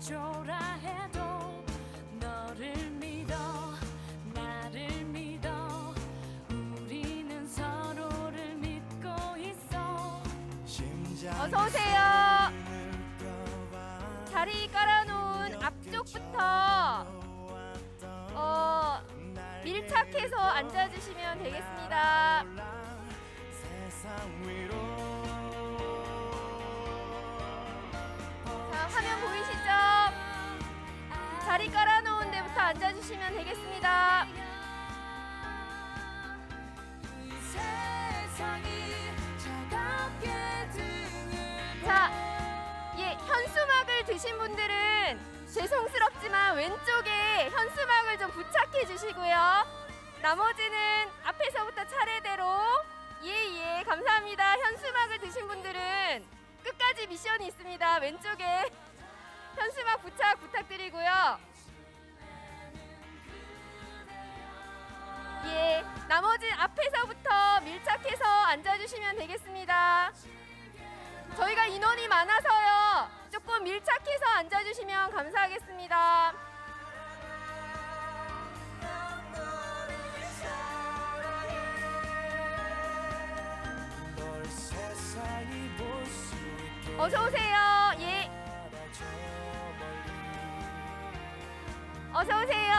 초라해도 너를 믿어 나를 믿어 우리는 서로를 믿고 있어. 어서 오세요. 자리 깔아놓은 앞쪽부터 밀착해서 앉아주시면 되겠습니다. 자, 화면 보이시죠? 자리 깔아놓은 데부터 앉아주시면 되겠습니다. 자, 현수막을 드신 분들은 죄송스럽지만 왼쪽에 현수막을 좀 부착해 주시고요. 나머지는 앞에서부터 차례대로 예, 감사합니다. 현수막을 드신 분들은 끝까지 미션이 있습니다. 왼쪽에 현수막 부착 부탁드리고요. 나머지 앞에서부터 밀착해서 앉아주시면 되겠습니다. 저희가 인원이 많아서요. 조금 밀착해서 앉아주시면 감사하겠습니다. 어서 오세요. 어서 오세요.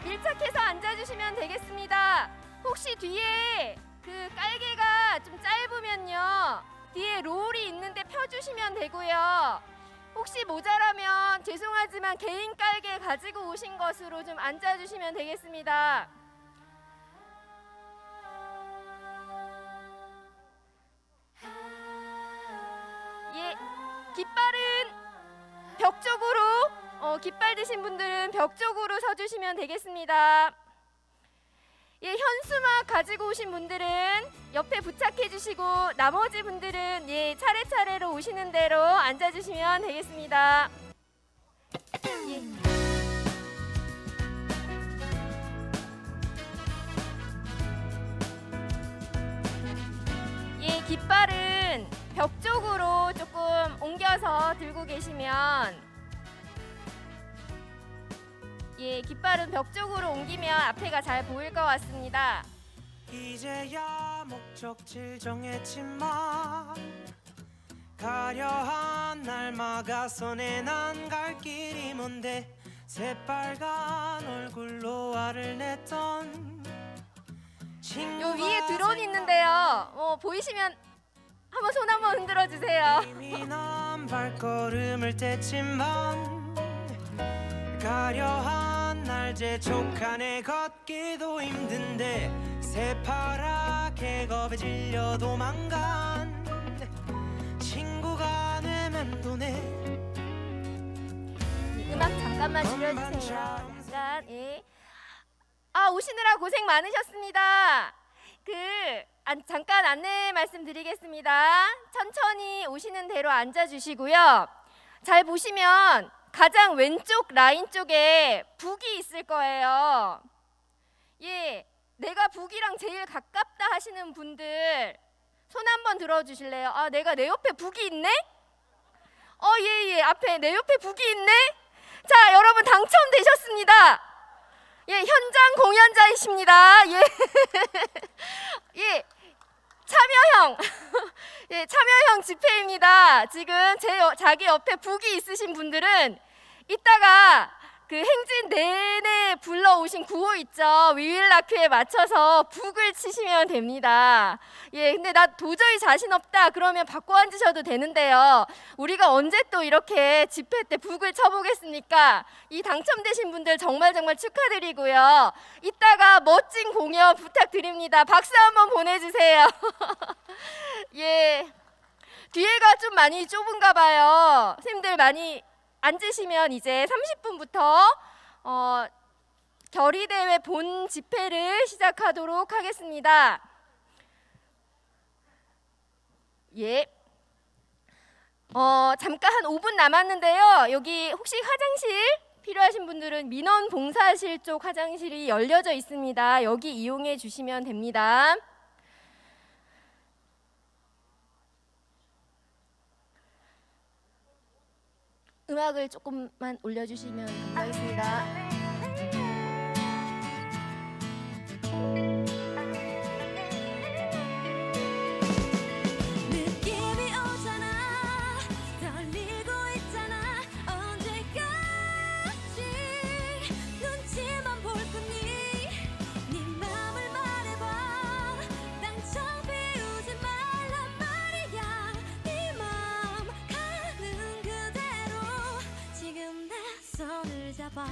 밀착해서 앉아주시면 되겠습니다. 혹시 뒤에 그 깔개가 좀 짧으면요, 뒤에 롤이 있는데 펴주시면 되고요. 혹시 모자라면 죄송하지만 개인 깔개 가지고 오신 것으로 좀 앉아주시면 되겠습니다. 깃발은 벽 쪽으로, 깃발 드신 분들은 벽 쪽으로 서주시면 되겠습니다. 현수막 가지고 오신 분들은 옆에 부착해 주시고 나머지 분들은 차례차례로 오시는 대로 앉아주시면 되겠습니다. 깃발은 벽 쪽으로 조금 옮겨서 들고 계시면 깃발은 벽 쪽으로 옮기면 앞에가 잘 보일 것 같습니다. 이제야 목적지를 정했지만 가려한 날 막아서 난 갈 길이 뭔데 새빨간 얼굴로 화를 냈던 요 위에 드론 있는데요. 보이시면 한번 손 한번 흔들어 주세요. 이미 난 발걸음을 뗐지만 가려한 날 재촉하네 걷기도 힘든데 새파랗게 겁에 질려 도망간 친구가 내 맴도네. 음악 잠깐만 줄여주세요. 잠깐. 오시느라 고생 많으셨습니다. 잠깐 안내 말씀드리겠습니다. 천천히 오시는 대로 앉아주시고요. 잘 보시면 가장 왼쪽 라인 쪽에 북이 있을 거예요. 내가 북이랑 제일 가깝다 하시는 분들 손 한번 들어주실래요? 내가 내 옆에 북이 있네? 앞에 내 옆에 북이 있네? 자, 여러분 당첨되셨습니다. 현장 공연자이십니다. 참여형 참여형 집회입니다. 지금 자기 옆에 북이 있으신 분들은 이따가 그 행진 내내 불러오신 구호 있죠. 위윌라큐에 맞춰서 북을 치시면 됩니다. 근데 나 도저히 자신 없다 그러면 바꿔 앉으셔도 되는데요. 우리가 언제 또 이렇게 집회 때 북을 쳐보겠습니까? 이 당첨되신 분들 정말 축하드리고요. 이따가 멋진 공연 부탁드립니다. 박수 한번 보내주세요. 뒤에가 좀 많이 좁은가 봐요. 선생님들 많이 앉으시면 이제 30분부터 결의대회 본 집회를 시작하도록 하겠습니다. 잠깐 한 5분 남았는데요. 여기 혹시 화장실 필요하신 분들은 민원 봉사실 쪽 화장실이 열려져 있습니다. 여기 이용해 주시면 됩니다. 음악을 조금만 올려주시면 감사하겠습니다. 느낌이 오잖아 떨리고 있잖아 언제까지 눈치만 볼 거니 네 맘을 말해봐 당장 비우지 말란 말이야 네 맘 가는 그대로 지금 내 손을 잡아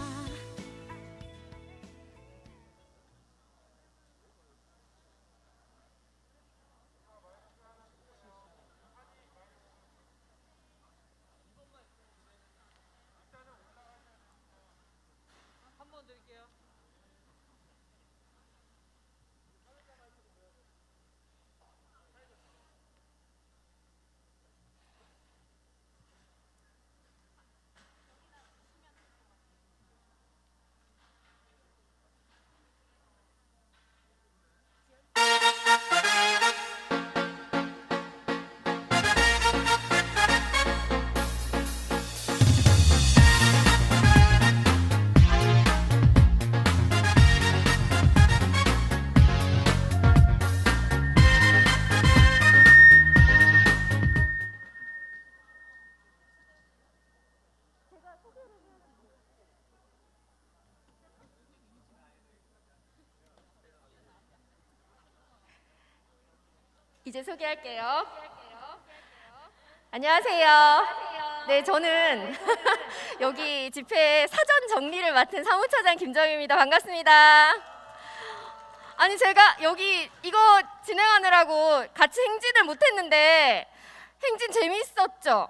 이제 소개할게요. 안녕하세요. 네, 저는 여기 집회 사전 정리를 맡은 사무처장 김정희입니다. 반갑습니다. 아니 제가 여기 이거 진행하느라고 같이 행진을 못했는데 행진 재밌었죠?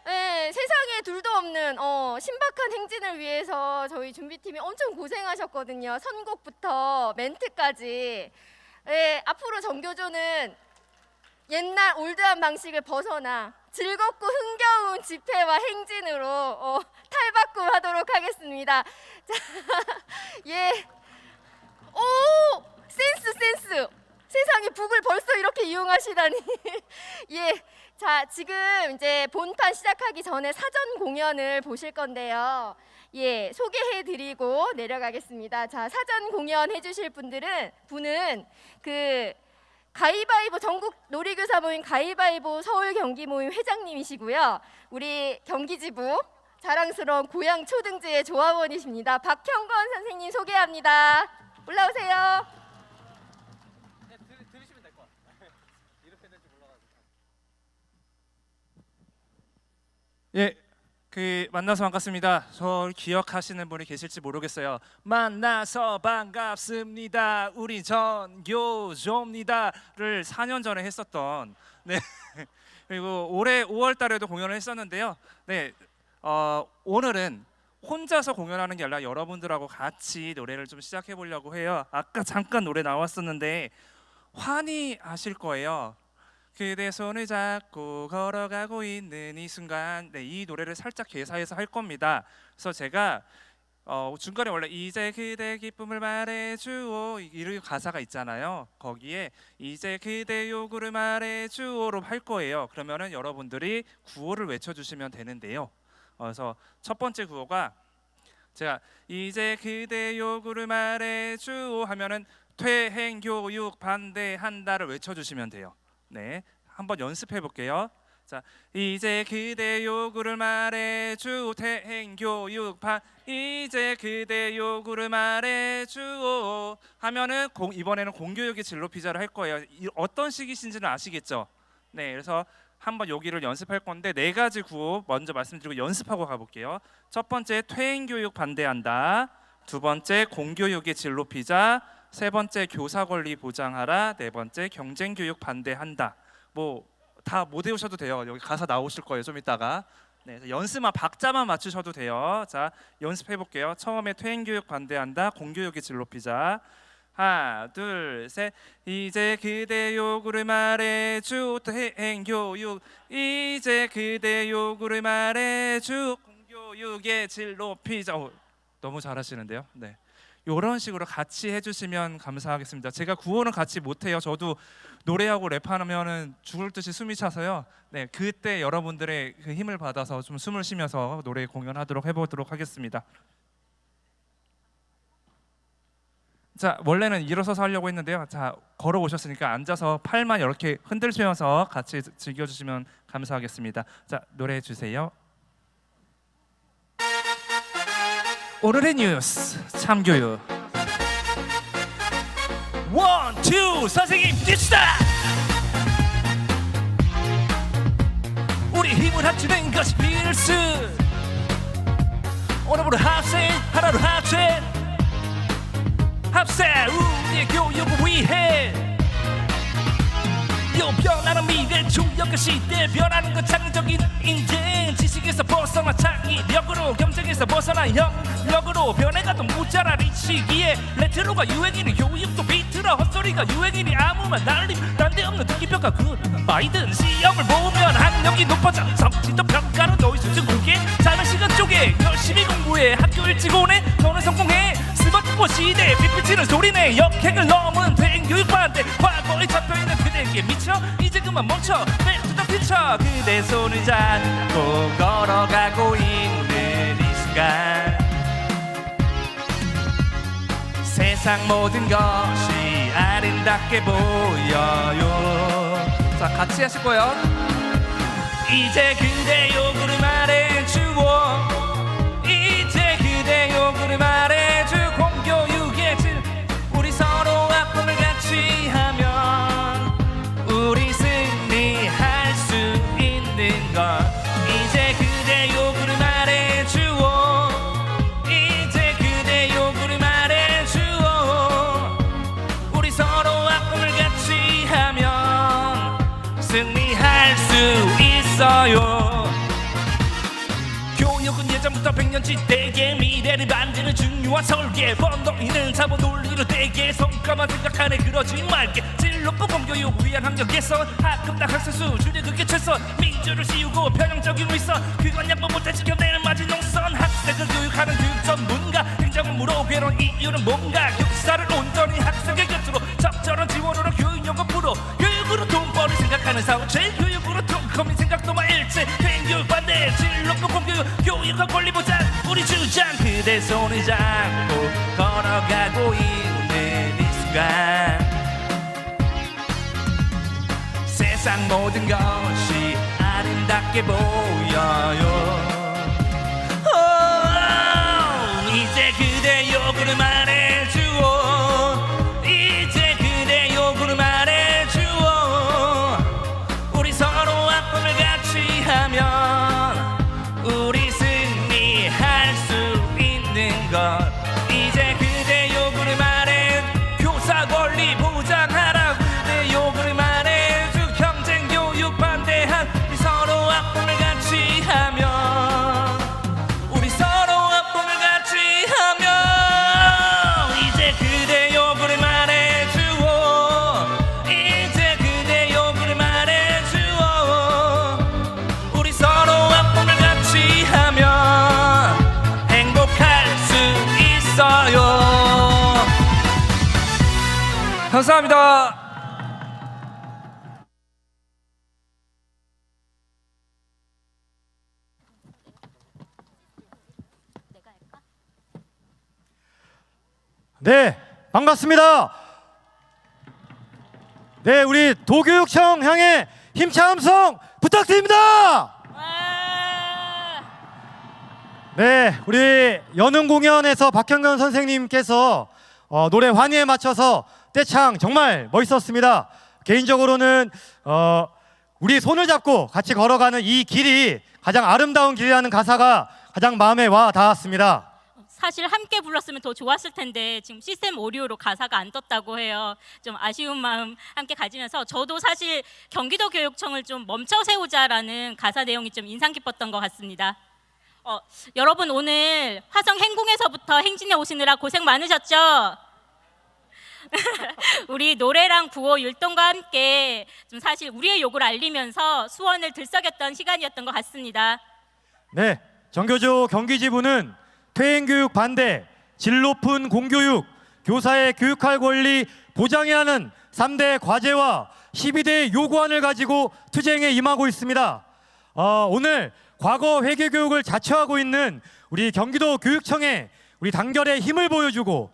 네, 세상에 둘도 없는 신박한 행진을 위해서 저희 준비팀이 엄청 고생하셨거든요. 선곡부터 멘트까지. 네, 앞으로 정교조는 옛날 올드한 방식을 벗어나 즐겁고 흥겨운 집회와 행진으로 탈바꿈하도록 하겠습니다. 자, 예, 오, 센스. 세상에 북을 벌써 이렇게 이용하시다니. 예, 자 지금 이제 본판 시작하기 전에 사전 공연을 보실 건데요. 예, 소개해드리고 내려가겠습니다. 자, 사전 공연 해주실 분은 그 가위바위보 전국 놀이교사 모임 가위바위보 서울 경기 모임 회장님이시고요. 우리 경기지부 자랑스러운 고양 초등제의 조합원이십니다. 박형건 선생님 소개합니다. 올라오세요. 네, 들으시면 될 것 같아요. 이렇게 될지 몰라가지고. 예, 만나서 반갑습니다. 저 기억하시는 분이 계실지 모르겠어요. 만나서 반갑습니다. 우리 전교조입니다를 4년 전에 했었던 네. 그리고 올해 5월 달에도 공연을 했었는데요. 네, 오늘은 혼자서 공연하는 게 아니라 여러분들하고 같이 노래를 좀 시작해 보려고 해요. 아까 잠깐 노래 나왔었는데 환히 아실 거예요. 그대 손을 잡고 걸어가고 있는 이 순간, 네, 이 노래를 살짝 개사해서 할 겁니다. 그래서 제가 중간에 원래 이제 그대 기쁨을 말해주오 이런 가사가 있잖아요. 거기에 이제 그대 요구를 말해주오로 할 거예요. 그러면은 여러분들이 구호를 외쳐주시면 되는데요. 그래서 첫 번째 구호가 제가 이제 그대 요구를 말해주오 하면은 퇴행 교육 반대한다를 외쳐주시면 돼요. 네, 한번 연습해 볼게요. 자, 이제 그대 요구를 말해주오 퇴행 교육 이제 그대 요구를 말해주오 하면은 이번에는 공교육의 진로 피자를 할 거예요. 어떤 식이신지는 아시겠죠? 네, 그래서 한번 여기를 연습할 건데 4가지 구호 먼저 말씀드리고 연습하고 가볼게요. 첫 번째 퇴행 교육 반대한다. 두 번째 공교육의 진로 피자. 세 번째 교사 권리 보장하라. 네 번째 경쟁 교육 반대한다. 뭐 다 못 외우셔도 돼요. 여기 가사 나오실 거예요. 좀 이따가. 네, 연습만 박자만 맞추셔도 돼요. 자, 연습해 볼게요. 처음에 퇴행 교육 반대한다. 공교육의 진로 피자. 하나, 둘, 셋. 이제 그대 요구를 말해주 퇴행 교육. 이제 그대 요구를 말해주 공교육의 진로 피자. 너무 잘하시는데요. 네. 이런 식으로 같이 해주시면 감사하겠습니다. 제가 구호는 같이 못해요. 저도 노래하고 랩하면은 죽을 듯이 숨이 차서요. 네, 그때 여러분들의 그 힘을 받아서 좀 숨을 쉬면서 노래 공연하도록 해보도록 하겠습니다. 자, 원래는 일어서서 하려고 했는데요. 자, 걸어 오셨으니까 앉아서 팔만 이렇게 흔들면서 같이 즐겨주시면 감사하겠습니다. 자, 노래해 주세요. 오늘의 뉴스 참교육. 원, 투, 선생님 뛰시다. 우리 힘을 합치는 것이 필수. 오늘부로 학생 하나로 합체. 합세 우리의 교육을 위해. 변하는 미래 충격의 시대 변하는 것 창의적인 인생. 지식에서 벗어나 창의력으로 경쟁에서 벗어나 협력으로 변해가던 무자랄 이 시기에 레트로가 유행이니 교육도 비트라 헛소리가 유행이니 아무 말 날림 난데없는 등기평가 그 바이든 시험을 보면 학력이 높아져 성취도 평가로 너희 수준 공개 자는 시간 쪼개 열심히 공부해 학교 일찍 오네 너는 성공해 스마트폰 시대에 삐삐치는 소리네 역행을 넘은 대행교육 반대 과거에 잡혀있는 그대에게 미쳐 이제 그만 멈춰 Back to the future 그대 손을 잡고 걸어가고 있는 이 순간 세상 모든 것이 아름답게 보여요. 자, 같이 하실 거예요. 이제 그대 요구를 말해주고 이제 그대 요구를 말해주 공교육의 질 우리 서로 아픔을 같이 하면 우리 승리할 수 있는 것 이제 그대 요구를 말해주고 이제 그대 요구를 말해주고 우리 서로 아픔을 같이 하면 승리할 수 있어요. 교육은 예전부터 백년지대의 미래를 만드는 중요한 설계 번동이는 자본 논리로 대개 성과만 생각하네 그러지 말게 진로법 공교육 위한 환경에서 학급당 학생 수준이 그게 최선 민주를 씌우고 편향적인 위선 그건 양보 못해 지켜내는 마지노선 학생을 교육하는 교육 전문가 행정업무로 괴로운 이유는 뭔가 교사를 온전히 학생의 곁으로 적절한 지원으로 교육연금 프로 교육으로 돈벌이 생각하는 사회 교육으로 돈컴이 생각도 마일체 교육 반대 진로법 공교육 교육과 권리 보장 우리 주장 그대 손을 잡고 걸어가고 있는 이 순간 세상 모든 것이 아름답게 보여요. 이제 그대 요구를 말해주고 이제 그대 요구를 말해주고 우리 서로 아픔을 같이 하면 우리 승리할 수 있는 것 이제 그대 요구를 말해 교사 권리 보장하라 그대 요구를 말해주 경쟁 교육 반대한 우리 서로 아픔을 같이 하면 우리 서로 아픔을 같이 하면 이제 그대 요구를 말해주고 이제 그대 요구를 말해주고 우리 서로 아픔을 같이 하면 행복할 수 있어요. 감사합니다. 네, 반갑습니다. 네, 우리 도교육청 향해 힘찬 음성 부탁드립니다. 네, 우리 연응 공연에서 박형근 선생님께서 노래 환희에 맞춰서 떼창 정말 멋있었습니다. 개인적으로는 우리 손을 잡고 같이 걸어가는 이 길이 가장 아름다운 길이라는 가사가 가장 마음에 와 닿았습니다. 사실 함께 불렀으면 더 좋았을 텐데 지금 시스템 오류로 가사가 안 떴다고 해요. 좀 아쉬운 마음 함께 가지면서 저도 사실 경기도 교육청을 좀 멈춰 세우자라는 가사 내용이 좀 인상 깊었던 것 같습니다. 여러분 오늘 화성 행궁에서부터 행진해 오시느라 고생 많으셨죠? 우리 노래랑 구호 율동과 함께 좀 사실 우리의 요구를 알리면서 수원을 들썩였던 시간이었던 것 같습니다. 네, 정교조 경기지부는 퇴행교육 반대, 질 높은 공교육, 교사의 교육할 권리 보장해야 하는 3대 과제와 12대 요구안을 가지고 투쟁에 임하고 있습니다. 오늘 과거 회계 교육을 자처하고 있는 우리 경기도 교육청에 우리 단결의 힘을 보여주고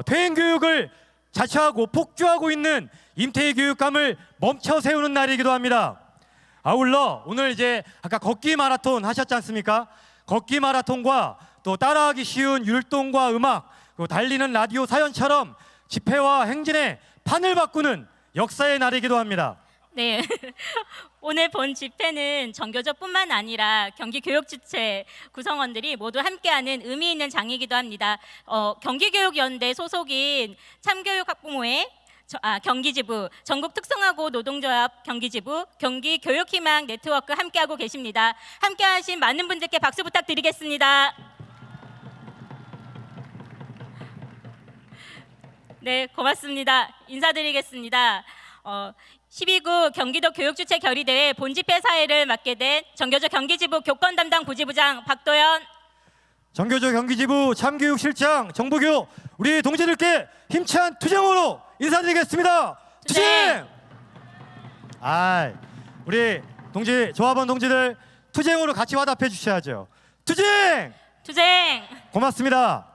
퇴행 교육을 자처하고 폭주하고 있는 임태희 교육감을 멈춰 세우는 날이기도 합니다. 아울러 오늘 이제 아까 걷기 마라톤 하셨지 않습니까? 걷기 마라톤과 또 따라하기 쉬운 율동과 음악, 그리고 달리는 라디오 사연처럼 집회와 행진의 판을 바꾸는 역사의 날이기도 합니다. 네, 오늘 본 집회는 전교조뿐만 아니라 경기교육주체 구성원들이 모두 함께하는 의미 있는 장이기도 합니다. 경기교육연대 소속인 참교육학부모회 경기지부, 전국특성화고 노동조합 경기지부, 경기교육희망 네트워크 함께하고 계십니다. 함께하신 많은 분들께 박수 부탁드리겠습니다. 네, 고맙습니다. 인사드리겠습니다. 12구 경기도 교육주체 결의대회 본집회 사회를 맡게 된 전교조 경기지부 교권 담당 부지부장 박도연, 정교조 경기지부 참교육실장 정부교 우리 동지들께 힘찬 투쟁으로 인사드리겠습니다. 투쟁! 우리 동지 조합원 동지들 투쟁으로 같이 화답해 주셔야죠. 투쟁! 투쟁! 고맙습니다.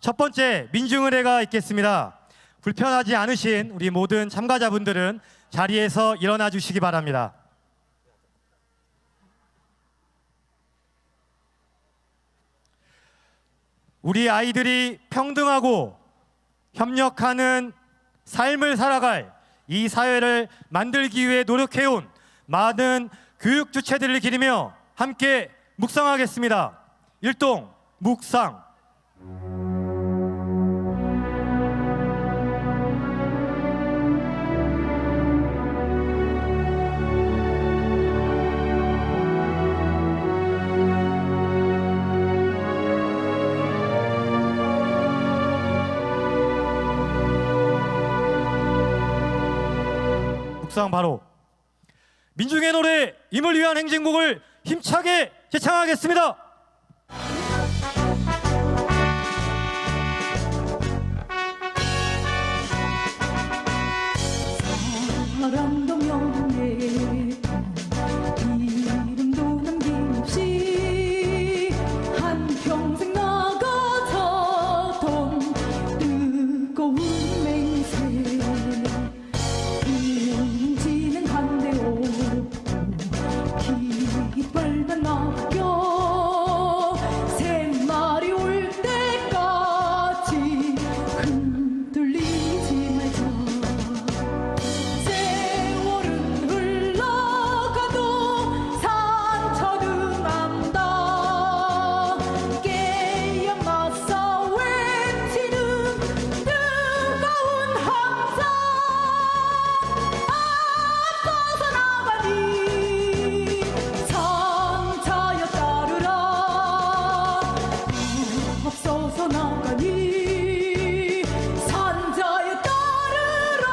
첫 번째 민중의례가 있겠습니다. 불편하지 않으신 우리 모든 참가자분들은 자리에서 일어나 주시기 바랍니다. 우리 아이들이 평등하고 협력하는 삶을 살아갈 이 사회를 만들기 위해 노력해온 많은 교육 주체들을 기리며 함께 묵상하겠습니다. 일동 묵상. 묵상 바로 민중의 노래 임을 위한 행진곡을 힘차게 제창하겠습니다. 사랑도 명예도 이름도 남김없이 한평생 나가자던 뜨거운 맹세 인지는 간대 없고 깃발만 맡겨 새날이 올 때까지 흔들리지 말자. 세월은 흘러가도 상처는 남다. 깨어 맞서 외치는 뜨거운 함성 앞서서 나가니 상자여 따르라. 앞서서 나가니 산자여 따르라.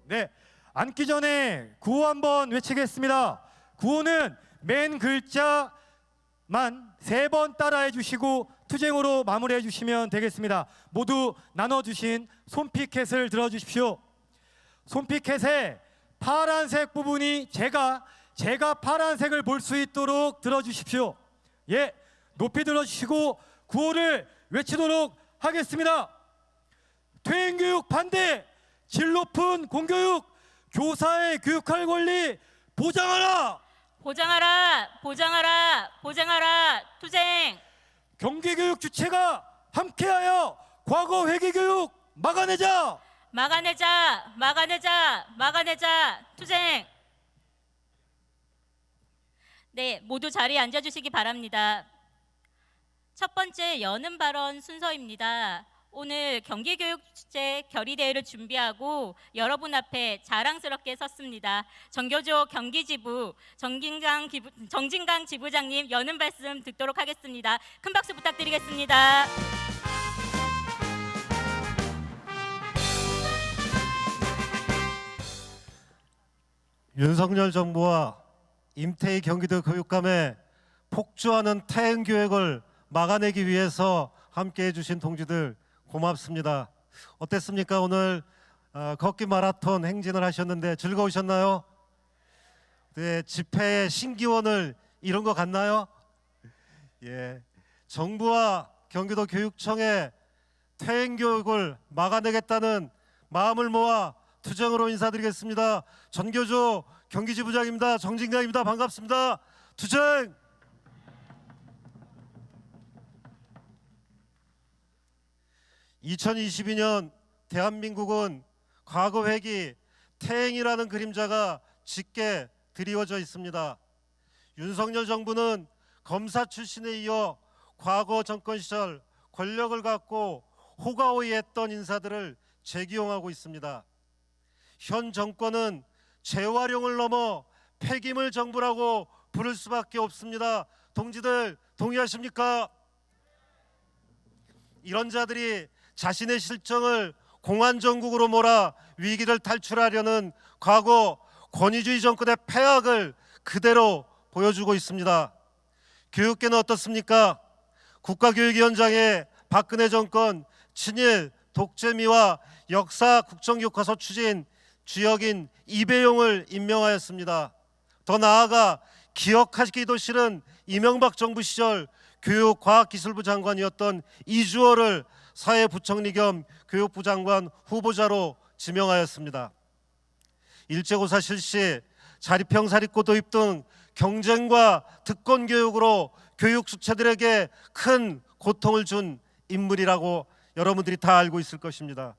네, 앉기 전에 구호 한번 외치겠습니다. 구호는 맨 글자만 3번 따라해 주시고 투쟁으로 마무리해 주시면 되겠습니다. 모두 나눠주신 손피켓을 들어주십시오. 손피켓의 파란색 부분이 제가 파란색을 볼 수 있도록 들어주십시오. 예, 높이 들어주시고 구호를 외치도록 하겠습니다. 퇴행교육 반대, 질 높은 공교육, 교사의 교육할 권리 보장하라. 보장하라! 보장하라! 보장하라! 투쟁! 경기교육 주체가 함께하여 과거 회계교육 막아내자. 막아내자! 막아내자! 막아내자! 투쟁! 네, 모두 자리에 앉아주시기 바랍니다. 첫 번째 여는 발언 순서입니다. 오늘 경기교육주체 결의대회를 준비하고 여러분 앞에 자랑스럽게 섰습니다. 전교조 경기지부 정진강 지부장님 여는 말씀 듣도록 하겠습니다. 큰 박수 부탁드리겠습니다. 윤석열 정부와 임태희 경기도 교육감의 폭주하는 태행 교육을 막아내기 위해서 함께해 주신 동지들 고맙습니다. 어땠습니까? 오늘 걷기 마라톤 행진을 하셨는데 즐거우셨나요? 네, 집회의 신기원을 이룬 것 같나요? 예, 정부와 경기도 교육청의 퇴행 교육을 막아내겠다는 마음을 모아 투쟁으로 인사드리겠습니다. 전교조 경기지부장입니다. 정진강입니다. 반갑습니다. 투쟁! (2022년) 대한민국은 과거 회기 퇴행이라는 그림자가 짙게 드리워져 있습니다. 윤석열 정부는 검사 출신에 이어 과거 정권 시절 권력을 갖고 호가호위했던 인사들을 재기용하고 있습니다. 현 정권은 재활용을 넘어 폐기물 정부라고 부를 수밖에 없습니다. 동지들 동의하십니까? 이런 자들이 자신의 실정을 공안정국으로 몰아 위기를 탈출하려는 과거 권위주의 정권의 패악을 그대로 보여주고 있습니다. 교육계는 어떻습니까? 국가교육위원장에 박근혜 정권 친일 독재미와 역사 국정교과서 추진 주역인 이배용을 임명하였습니다. 더 나아가 기억하기도 싫은 이명박 정부 시절 교육과학기술부 장관이었던 이주호를 사회부총리 겸 교육부 장관 후보자로 지명하였습니다. 일제고사 실시, 자립형 사립고 도입 등 경쟁과 특권 교육으로 교육 주체들에게 큰 고통을 준 인물이라고 여러분들이 다 알고 있을 것입니다.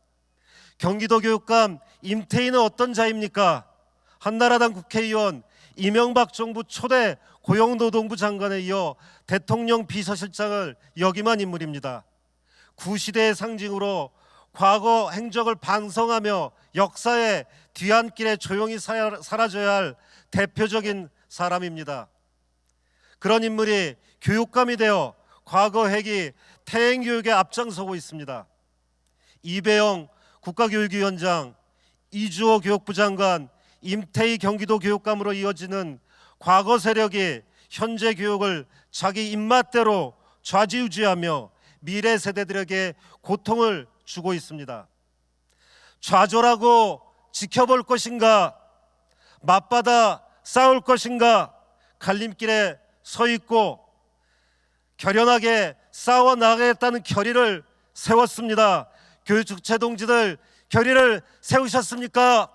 경기도 교육감 임태희는 어떤 자입니까? 한나라당 국회의원, 이명박 정부 초대 고용노동부 장관에 이어 대통령 비서실장을 역임한 인물입니다. 구시대의 상징으로 과거 행적을 반성하며 역사의 뒤안길에 조용히 사라져야 할 대표적인 사람입니다. 그런 인물이 교육감이 되어 과거 회기 퇴행 교육에 앞장서고 있습니다. 이배영 국가교육위원장, 이주호 교육부 장관, 임태희 경기도 교육감으로 이어지는 과거 세력이 현재 교육을 자기 입맛대로 좌지우지하며 미래 세대들에게 고통을 주고 있습니다. 좌절하고 지켜볼 것인가, 맞받아 싸울 것인가, 갈림길에 서 있고 결연하게 싸워 나가겠다는 결의를 세웠습니다. 교육주체 동지들 결의를 세우셨습니까?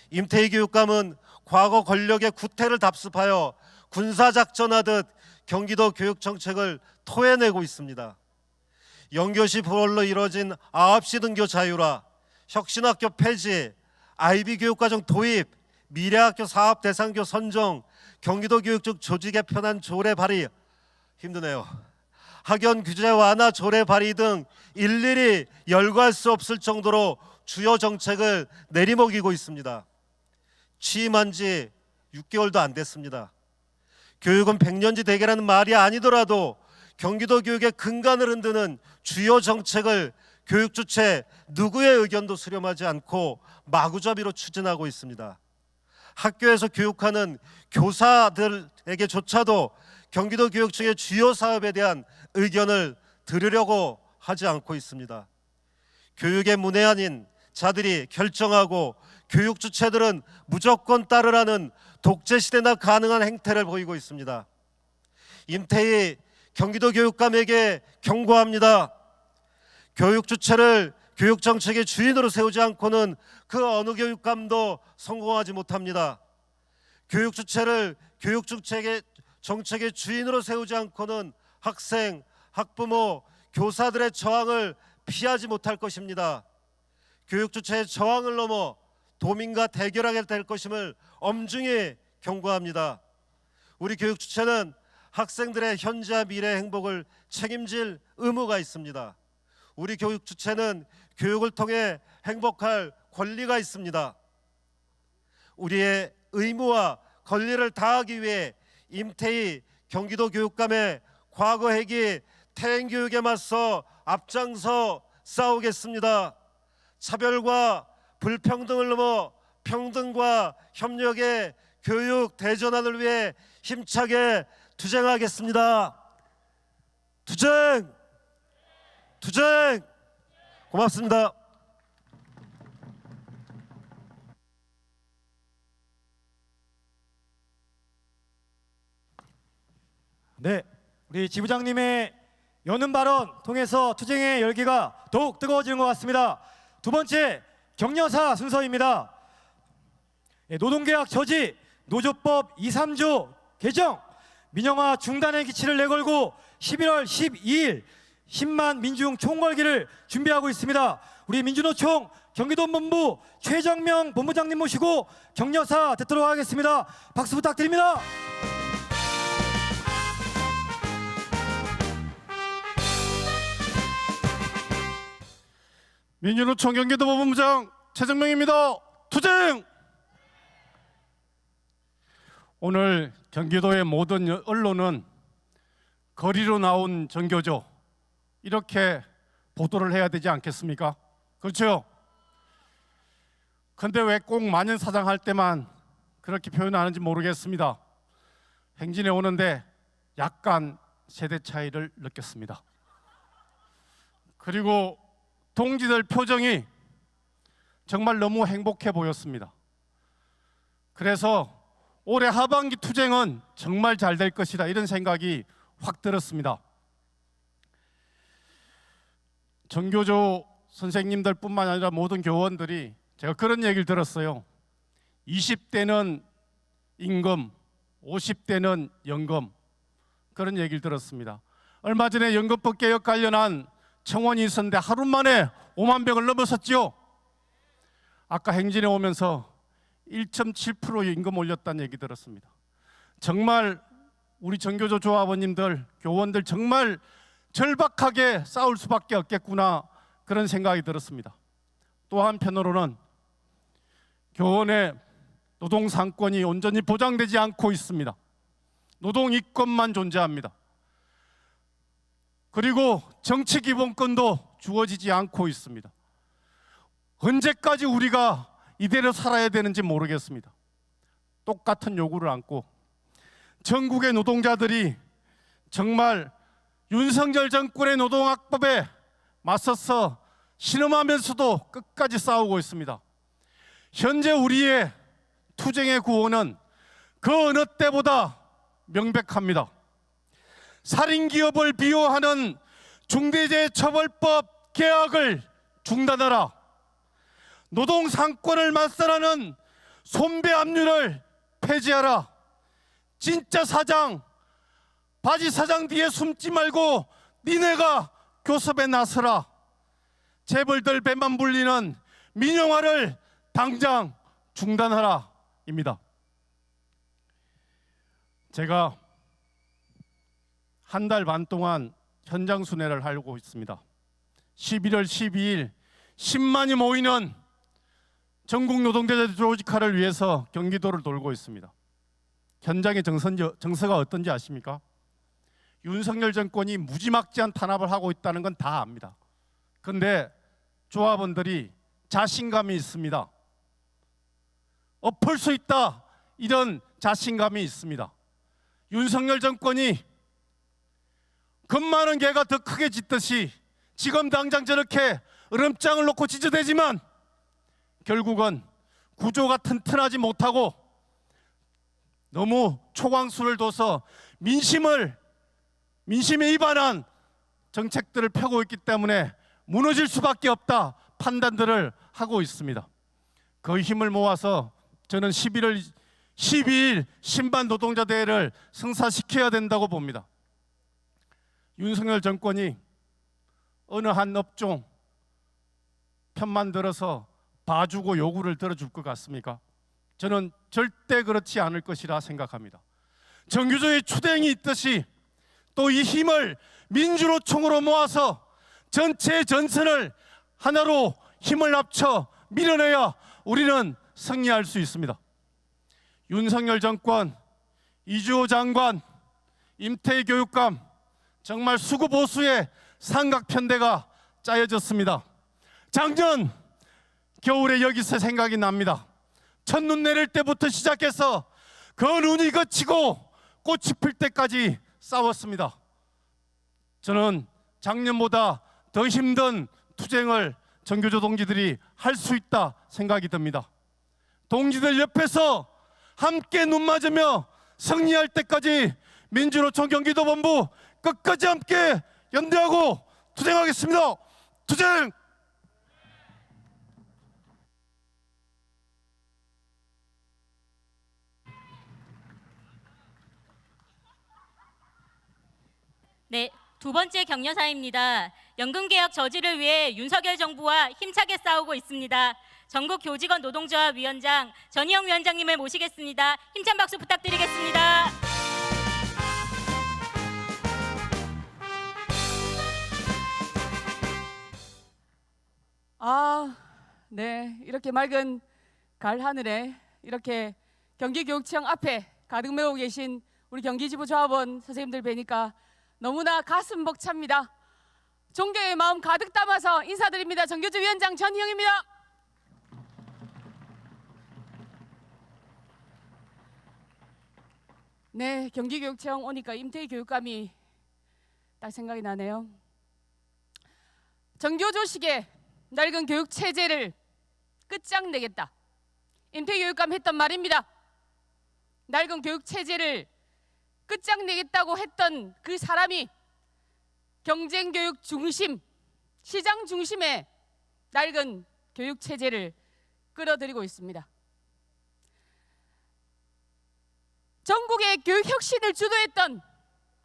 임태희 교육감은 과거 권력의 구태를 답습하여 군사작전하듯 경기도 교육정책을 토해내고 있습니다. 영교시 불월로 이뤄진 9시 등교 자율화, 혁신학교 폐지, IB 교육과정 도입, 미래학교 사업 대상교 선정, 경기도 교육청 조직 개편안 조례 발의, 힘드네요. 학연 규제 완화 조례 발의 등 일일이 열거할 수 없을 정도로 주요 정책을 내리먹이고 있습니다. 취임한 지 6개월도 안 됐습니다. 교육은 백년지 대계라는 말이 아니더라도 경기도 교육의 근간을 흔드는 주요 정책을 교육 주체 누구의 의견도 수렴하지 않고 마구잡이로 추진하고 있습니다. 학교에서 교육하는 교사들에게조차도 경기도 교육청의 주요 사업에 대한 의견을 들으려고 하지 않고 있습니다. 교육의 문외한인 자들이 결정하고 교육 주체들은 무조건 따르라는 독재 시대나 가능한 행태를 보이고 있습니다. 임태희 경기도 교육감에게 경고합니다. 교육 주체를 교육 정책의 주인으로 세우지 않고는 그 어느 교육감도 성공하지 못합니다. 교육 주체를 교육 정책의 주인으로 세우지 않고는 학생, 학부모, 교사들의 저항을 피하지 못할 것입니다. 교육 주체의 저항을 넘어 도민과 대결하게 될 것임을 엄중히 경고합니다. 우리 교육 주체는 학생들의 현재와 미래의 행복을 책임질 의무가 있습니다. 우리 교육 주체는 교육을 통해 행복할 권리가 있습니다. 우리의 의무와 권리를 다하기 위해 임태희 경기도 교육감의 과거 회기 퇴행 교육에 맞서 앞장서 싸우겠습니다. 차별과 불평등을 넘어 평등과 협력의 교육 대전환을 위해 힘차게 투쟁하겠습니다. 투쟁! 투쟁! 고맙습니다. 네, 우리 지부장님의 여는 발언 통해서 투쟁의 열기가 더욱 뜨거워지는 것 같습니다. 두 번째, 격려사 순서입니다. 노동계약 저지, 노조법 2, 3조 개정, 민영화 중단의 기치를 내걸고 11월 12일 10만 민중 총궐기를 준비하고 있습니다. 우리 민주노총 경기도본부 최정명 본부장님 모시고 격려사 듣도록 하겠습니다. 박수 부탁드립니다. 민주노총 경기도본부장 최정명입니다. 투쟁! 오늘 경기도의 모든 언론은 거리로 나온 정교조 이렇게 보도를 해야 되지 않겠습니까? 그렇죠? 근데 왜 꼭 만연사장 할 때만 그렇게 표현하는지 모르겠습니다. 행진에 오는데 약간 세대 차이를 느꼈습니다. 그리고 동지들 표정이 정말 너무 행복해 보였습니다. 그래서 올해 하반기 투쟁은 정말 잘 될 것이다 이런 생각이 확 들었습니다. 정교조 선생님들뿐만 아니라 모든 교원들이 제가 그런 얘기를 들었어요. 20대는 임금, 50대는 연금, 그런 얘기를 들었습니다. 얼마 전에 연금법 개혁 관련한 청원이 있었는데 하루 만에 5만 병을 넘어섰죠. 아까 행진에 오면서 1.7% 임금 올렸다는 얘기 들었습니다. 정말 우리 정교조 조합원님들, 교원들 정말 절박하게 싸울 수밖에 없겠구나 그런 생각이 들었습니다. 또 한편으로는 교원의 노동 상권이 온전히 보장되지 않고 있습니다. 노동 이권만 존재합니다. 그리고 정치 기본권도 주어지지 않고 있습니다. 언제까지 우리가 이대로 살아야 되는지 모르겠습니다. 똑같은 요구를 안고 전국의 노동자들이 정말 윤석열 정권의 노동학법에 맞서서 신음하면서도 끝까지 싸우고 있습니다. 현재 우리의 투쟁의 구호는 그 어느 때보다 명백합니다. 살인기업을 비호하는 중대재해처벌법 개혁을 중단하라. 노동상권을 맞서라는 손배압류를 폐지하라. 진짜 사장, 바지 사장 뒤에 숨지 말고 니네가 교섭에 나서라. 재벌들 배만 불리는 민영화를 당장 중단하라 입니다. 제가 한 달 반 동안 현장 순회를 하고 있습니다. 11월 12일 10만이 모이는 전국 노동자 조직화를 위해서 경기도를 돌고 있습니다. 현장의 정서가 어떤지 아십니까? 윤석열 정권이 무지막지한 탄압을 하고 있다는 건 다 압니다. 그런데 조합원들이 자신감이 있습니다. 엎을 수 있다 이런 자신감이 있습니다. 윤석열 정권이 겁 많은 개가 더 크게 짖듯이 지금 당장 저렇게 으름장을 놓고 짖어대지만 결국은 구조가 튼튼하지 못하고 너무 초강수를 둬서 민심에 위반한 정책들을 펴고 있기 때문에 무너질 수밖에 없다 판단들을 하고 있습니다. 그 힘을 모아서 저는 11월 12일 신반 노동자 대회를 성사시켜야 된다고 봅니다. 윤석열 정권이 어느 한 업종 편만 들어서 봐주고 요구를 들어줄 것 같습니까? 저는 절대 그렇지 않을 것이라 생각합니다. 정규조의 추대행이 있듯이 또 이 힘을 민주노총으로 모아서 전체 전선을 하나로 힘을 합쳐 밀어내야 우리는 승리할 수 있습니다. 윤석열 정권, 이주호 장관, 임태희 교육감 정말 수구보수의 삼각편대가 짜여졌습니다. 작년 겨울에 여기서 생각이 납니다. 첫눈 내릴 때부터 시작해서 그 눈이 거치고 꽃이 필 때까지 싸웠습니다. 저는 작년보다 더 힘든 투쟁을 정교조 동지들이 할 수 있다 생각이 듭니다. 동지들 옆에서 함께 눈 맞으며 승리할 때까지 민주노총 경기도본부 끝까지 함께 연대하고 투쟁하겠습니다. 투쟁! 네, 두 번째 격려사입니다. 연금개혁 저지를 위해 윤석열 정부와 힘차게 싸우고 있습니다. 전국교직원 노동조합 위원장 전희영 위원장님을 모시겠습니다. 힘찬 박수 부탁드리겠습니다. 네, 이렇게 맑은 가을 하늘에 이렇게 경기교육청 앞에 가득 메고 계신 우리 경기지부 조합원 선생님들 뵈니까 너무나 가슴 벅찹니다. 존경의 마음 가득 담아서 인사드립니다. 정교조 위원장 전희영입니다. 네, 경기교육청 오니까 임태희 교육감이 딱 생각이 나네요. 정교조식의 낡은 교육 체제를 끝장내겠다. 임태희 교육감 했던 말입니다. 낡은 교육 체제를 끝장내겠다고 했던 그 사람이 경쟁교육 중심, 시장 중심의 낡은 교육 체제를 끌어들이고 있습니다. 전국의 교육 혁신을 주도했던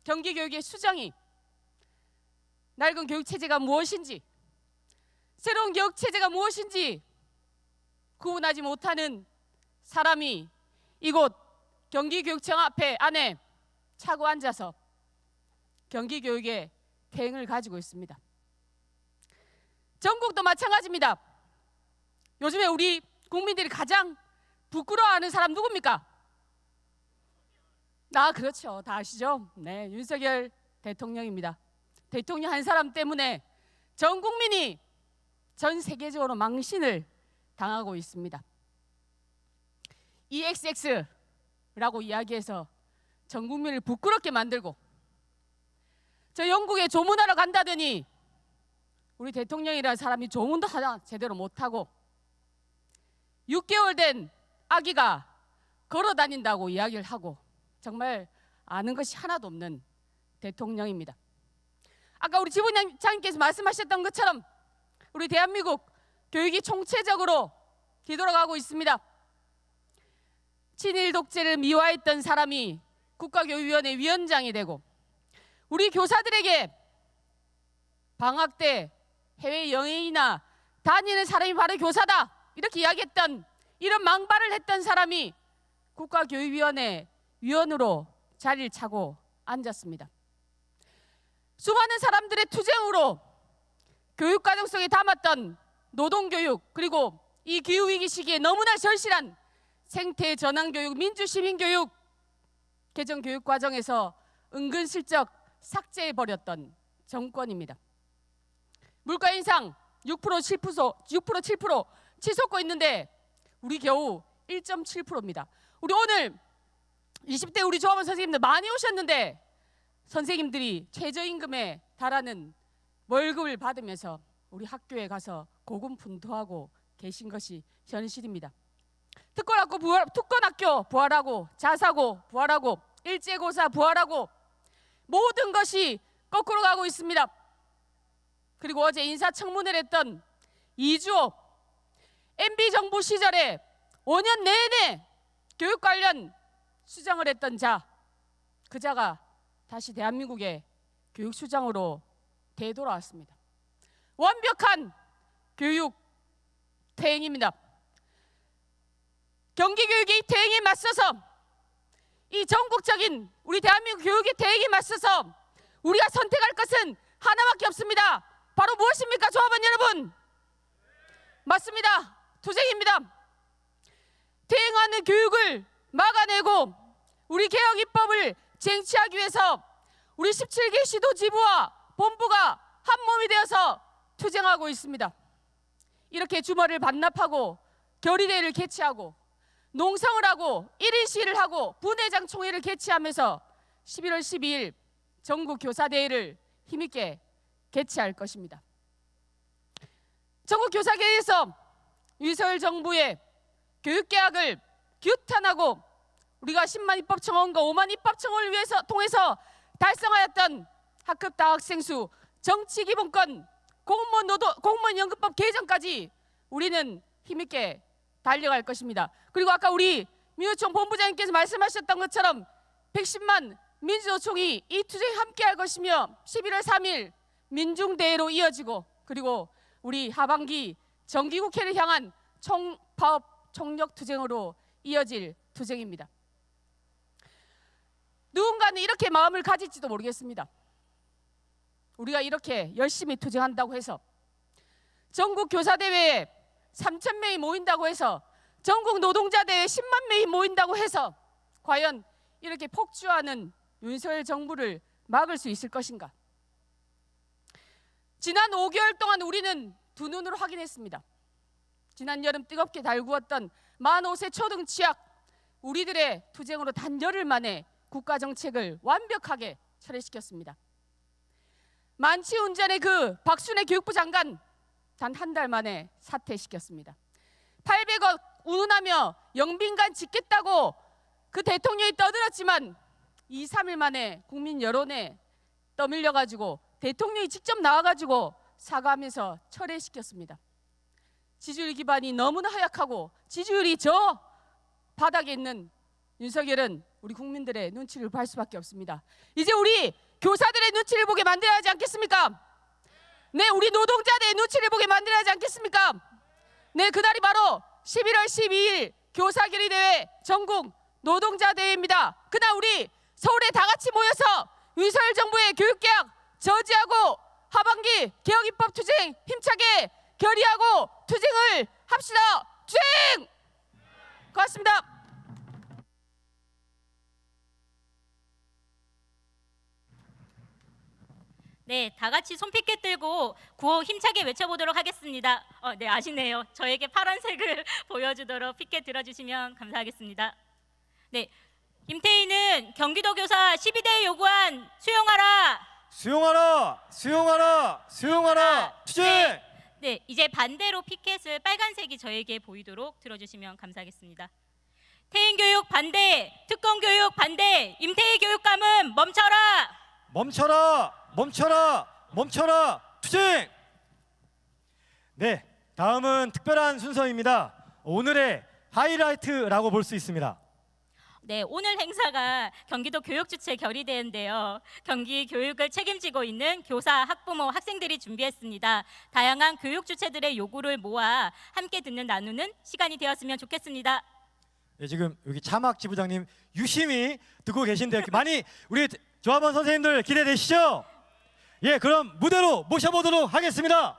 경기교육의 수장이 낡은 교육 체제가 무엇인지, 새로운 교육 체제가 무엇인지 구분하지 못하는 사람이 이곳 경기교육청 앞에 안에 차고 앉아서 경기교육의 대행을 가지고 있습니다. 전국도 마찬가지입니다. 요즘에 우리 국민들이 가장 부끄러워하는 사람 누굽니까? 그렇죠. 다 아시죠? 네, 윤석열 대통령입니다. 대통령 한 사람 때문에 전 국민이 전 세계적으로 망신을 당하고 있습니다. EXX라고 이야기해서 전 국민을 부끄럽게 만들고, 저 영국에 조문하러 간다더니 우리 대통령이라는 사람이 조문도 하나 제대로 못하고 6개월 된 아기가 걸어 다닌다고 이야기를 하고 정말 아는 것이 하나도 없는 대통령입니다. 아까 우리 지부장님께서 말씀하셨던 것처럼 우리 대한민국 교육이 총체적으로 뒤돌아가고 있습니다. 친일 독재를 미화했던 사람이 국가교육위원회 위원장이 되고, 우리 교사들에게 방학 때 해외 여행이나 다니는 사람이 바로 교사다 이렇게 이야기했던, 이런 망발을 했던 사람이 국가교육위원회 위원으로 자리를 차고 앉았습니다. 수많은 사람들의 투쟁으로 교육과정 속에 담았던 노동교육, 그리고 이 기후위기 시기에 너무나 절실한 생태전환교육, 민주시민교육 개정교육과정에서 은근슬쩍 삭제해버렸던 정권입니다. 물가 인상 6%, 7% 치솟고 있는데 우리 겨우 1.7%입니다. 우리 오늘 20대 우리 조합원 선생님들 많이 오셨는데 선생님들이 최저임금에 달하는 월급을 받으면서 우리 학교에 가서 고군분투하고 계신 것이 현실입니다. 특권학교 부활하고, 자사고 부활하고, 일제고사 부활하고, 모든 것이 거꾸로 가고 있습니다. 그리고 어제 인사청문회를 했던 이주호, MB정부 시절에 5년 내내 교육 관련 수장을 했던 그 자가 다시 대한민국의 교육수장으로 되돌아왔습니다. 완벽한 교육 퇴행입니다. 경기교육의 퇴행에 맞서서, 이 전국적인 우리 대한민국 교육의 퇴행에 맞서서 우리가 선택할 것은 하나밖에 없습니다. 바로 무엇입니까, 조합원 여러분? 맞습니다. 투쟁입니다. 퇴행하는 교육을 막아내고 우리 개혁 입법을 쟁취하기 위해서 우리 17개 시도지부와 본부가 한 몸이 되어서 투쟁하고 있습니다. 이렇게 주말을 반납하고 결의대회를 개최하고 농성을 하고 1인 시위를 하고 분회장 총회를 개최하면서 11월 12일 전국 교사대회를 힘있게 개최할 것입니다. 전국 교사대회에서 윤석열 정부의 교육개혁을 규탄하고 우리가 10만 입법청원과 5만 입법청원을 통해서 달성하였던 학급 다학생 수, 정치기본권, 공무원 연금법 개정까지 우리는 힘있게 달려갈 것입니다. 그리고 아까 우리 민노총 본부장님께서 말씀하셨던 것처럼 110만 민주노총이 이 투쟁에 함께할 것이며 11월 3일 민중대회로 이어지고 그리고 우리 하반기 정기국회를 향한 총파업 총력 투쟁으로 이어질 투쟁입니다. 누군가는 이렇게 마음을 가질지도 모르겠습니다. 우리가 이렇게 열심히 투쟁한다고 해서 전국 교사대회에 3,000명이 모인다고 해서 전국 노동자대회에 10만 명이 모인다고 해서 과연 이렇게 폭주하는 윤석열 정부를 막을 수 있을 것인가? 지난 5개월 동안 우리는 두 눈으로 확인했습니다. 지난 여름 뜨겁게 달구었던 만 5세 초등 취약 우리들의 투쟁으로 단 열흘 만에 국가정책을 완벽하게 철회시켰습니다. 만취운전의 그 박순애 교육부 장관 단 한 달 만에 사퇴시켰습니다. 800억 운운하며 영빈관 짓겠다고 그 대통령이 떠들었지만 2, 3일 만에 국민 여론에 떠밀려가지고 대통령이 직접 나와가지고 사과하면서 철회시켰습니다. 지지율 기반이 너무나 하약하고 지지율이 저 바닥에 있는 윤석열은 우리 국민들의 눈치를 볼 수밖에 없습니다. 이제 우리 교사들의 눈치를 보게 만들어야 하지 않겠습니까? 네, 우리 노동자들의 눈치를 보게 만들어야 하지 않겠습니까? 네, 그날이 바로 11월 12일 교사결의대회 전국 노동자대회입니다. 그날 우리 서울에 다 같이 모여서 윤석열 정부의 교육개혁 저지하고 하반기 개혁입법 투쟁 힘차게 결의하고 투쟁을 합시다. 투쟁! 고맙습니다. 네, 다 같이 손피켓 들고 구호 힘차게 외쳐보도록 하겠습니다. 네, 아시네요. 저에게 파란색을 보여주도록 피켓 들어주시면 감사하겠습니다. 네, 임태희는 경기도 교사 12대 요구안 수용하라. 수용하라, 수용하라, 수용하라. 투쟁. 네, 이제 반대로 피켓을 빨간색이 저에게 보이도록 들어주시면 감사하겠습니다. 태인 교육 반대, 특권 교육 반대, 임태희 교육감은 멈춰라. 멈춰라, 멈춰라, 멈춰라. 투쟁. 네, 다음은 특별한 순서입니다. 오늘의 하이라이트라고 볼 수 있습니다. 네, 오늘 행사가 경기도 교육주체 결의대회인데요. 경기 교육을 책임지고 있는 교사, 학부모, 학생들이 준비했습니다. 다양한 교육 주체들의 요구를 모아 함께 듣는 나누는 시간이 되었으면 좋겠습니다. 네, 지금 여기 차막 지부장님 유심히 듣고 계신데요. 많이 우리 조합원 선생님들 기대되시죠? 예, 그럼 무대로 모셔보도록 하겠습니다.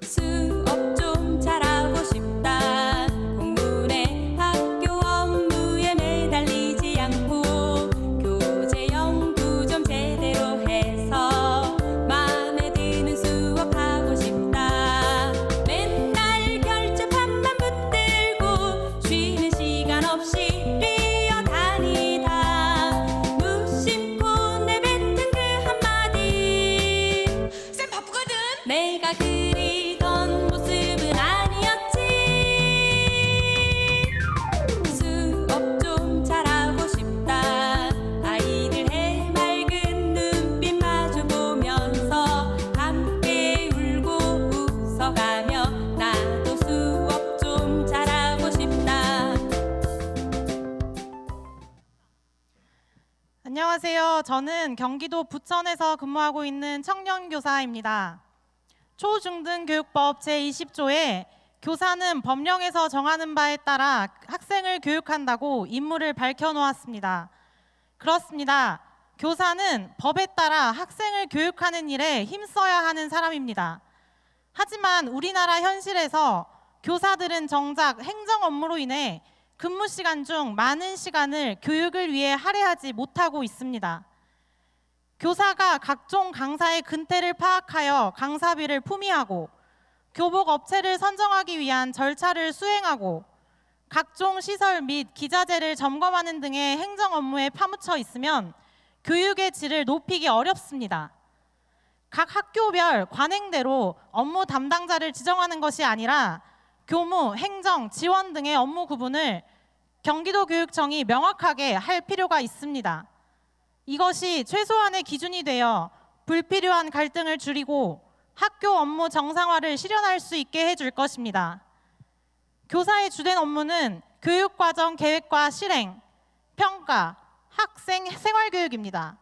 수업 좀 잘하고 싶다. 공부네 학교 업무에 매달리지 않고 교재 연구 좀 제대로 해서 마음에 드는 수업하고 싶다. 맨날 결제판만 붙들고 쉬는 시간 없이 뛰어다니다. 무심코 내뱉은 그 한마디 쌤 바쁘거든. 내가 그리던 모습은 아니었지. 수업 좀 잘하고 싶다. 아이들 해맑은 눈빛 마주보면서 함께 울고 웃어가며 나도 수업 좀 잘하고 싶다. 안녕하세요. 저는 경기도 부천에서 근무하고 있는 청년교사입니다. 초중등교육법 제20조에 교사는 법령에서 정하는 바에 따라 학생을 교육한다고 임무를 밝혀놓았습니다. 그렇습니다. 교사는 법에 따라 학생을 교육하는 일에 힘써야 하는 사람입니다. 하지만 우리나라 현실에서 교사들은 정작 행정 업무로 인해 근무 시간 중 많은 시간을 교육을 위해 할애하지 못하고 있습니다. 교사가 각종 강사의 근태를 파악하여 강사비를 품위하고 교복 업체를 선정하기 위한 절차를 수행하고 각종 시설 및 기자재를 점검하는 등의 행정 업무에 파묻혀 있으면 교육의 질을 높이기 어렵습니다. 각 학교별 관행대로 업무 담당자를 지정하는 것이 아니라 교무, 행정, 지원 등의 업무 구분을 경기도교육청이 명확하게 할 필요가 있습니다. 이것이 최소한의 기준이 되어 불필요한 갈등을 줄이고 학교 업무 정상화를 실현할 수 있게 해줄 것입니다. 교사의 주된 업무는 교육과정 계획과 실행, 평가, 학생 생활교육입니다.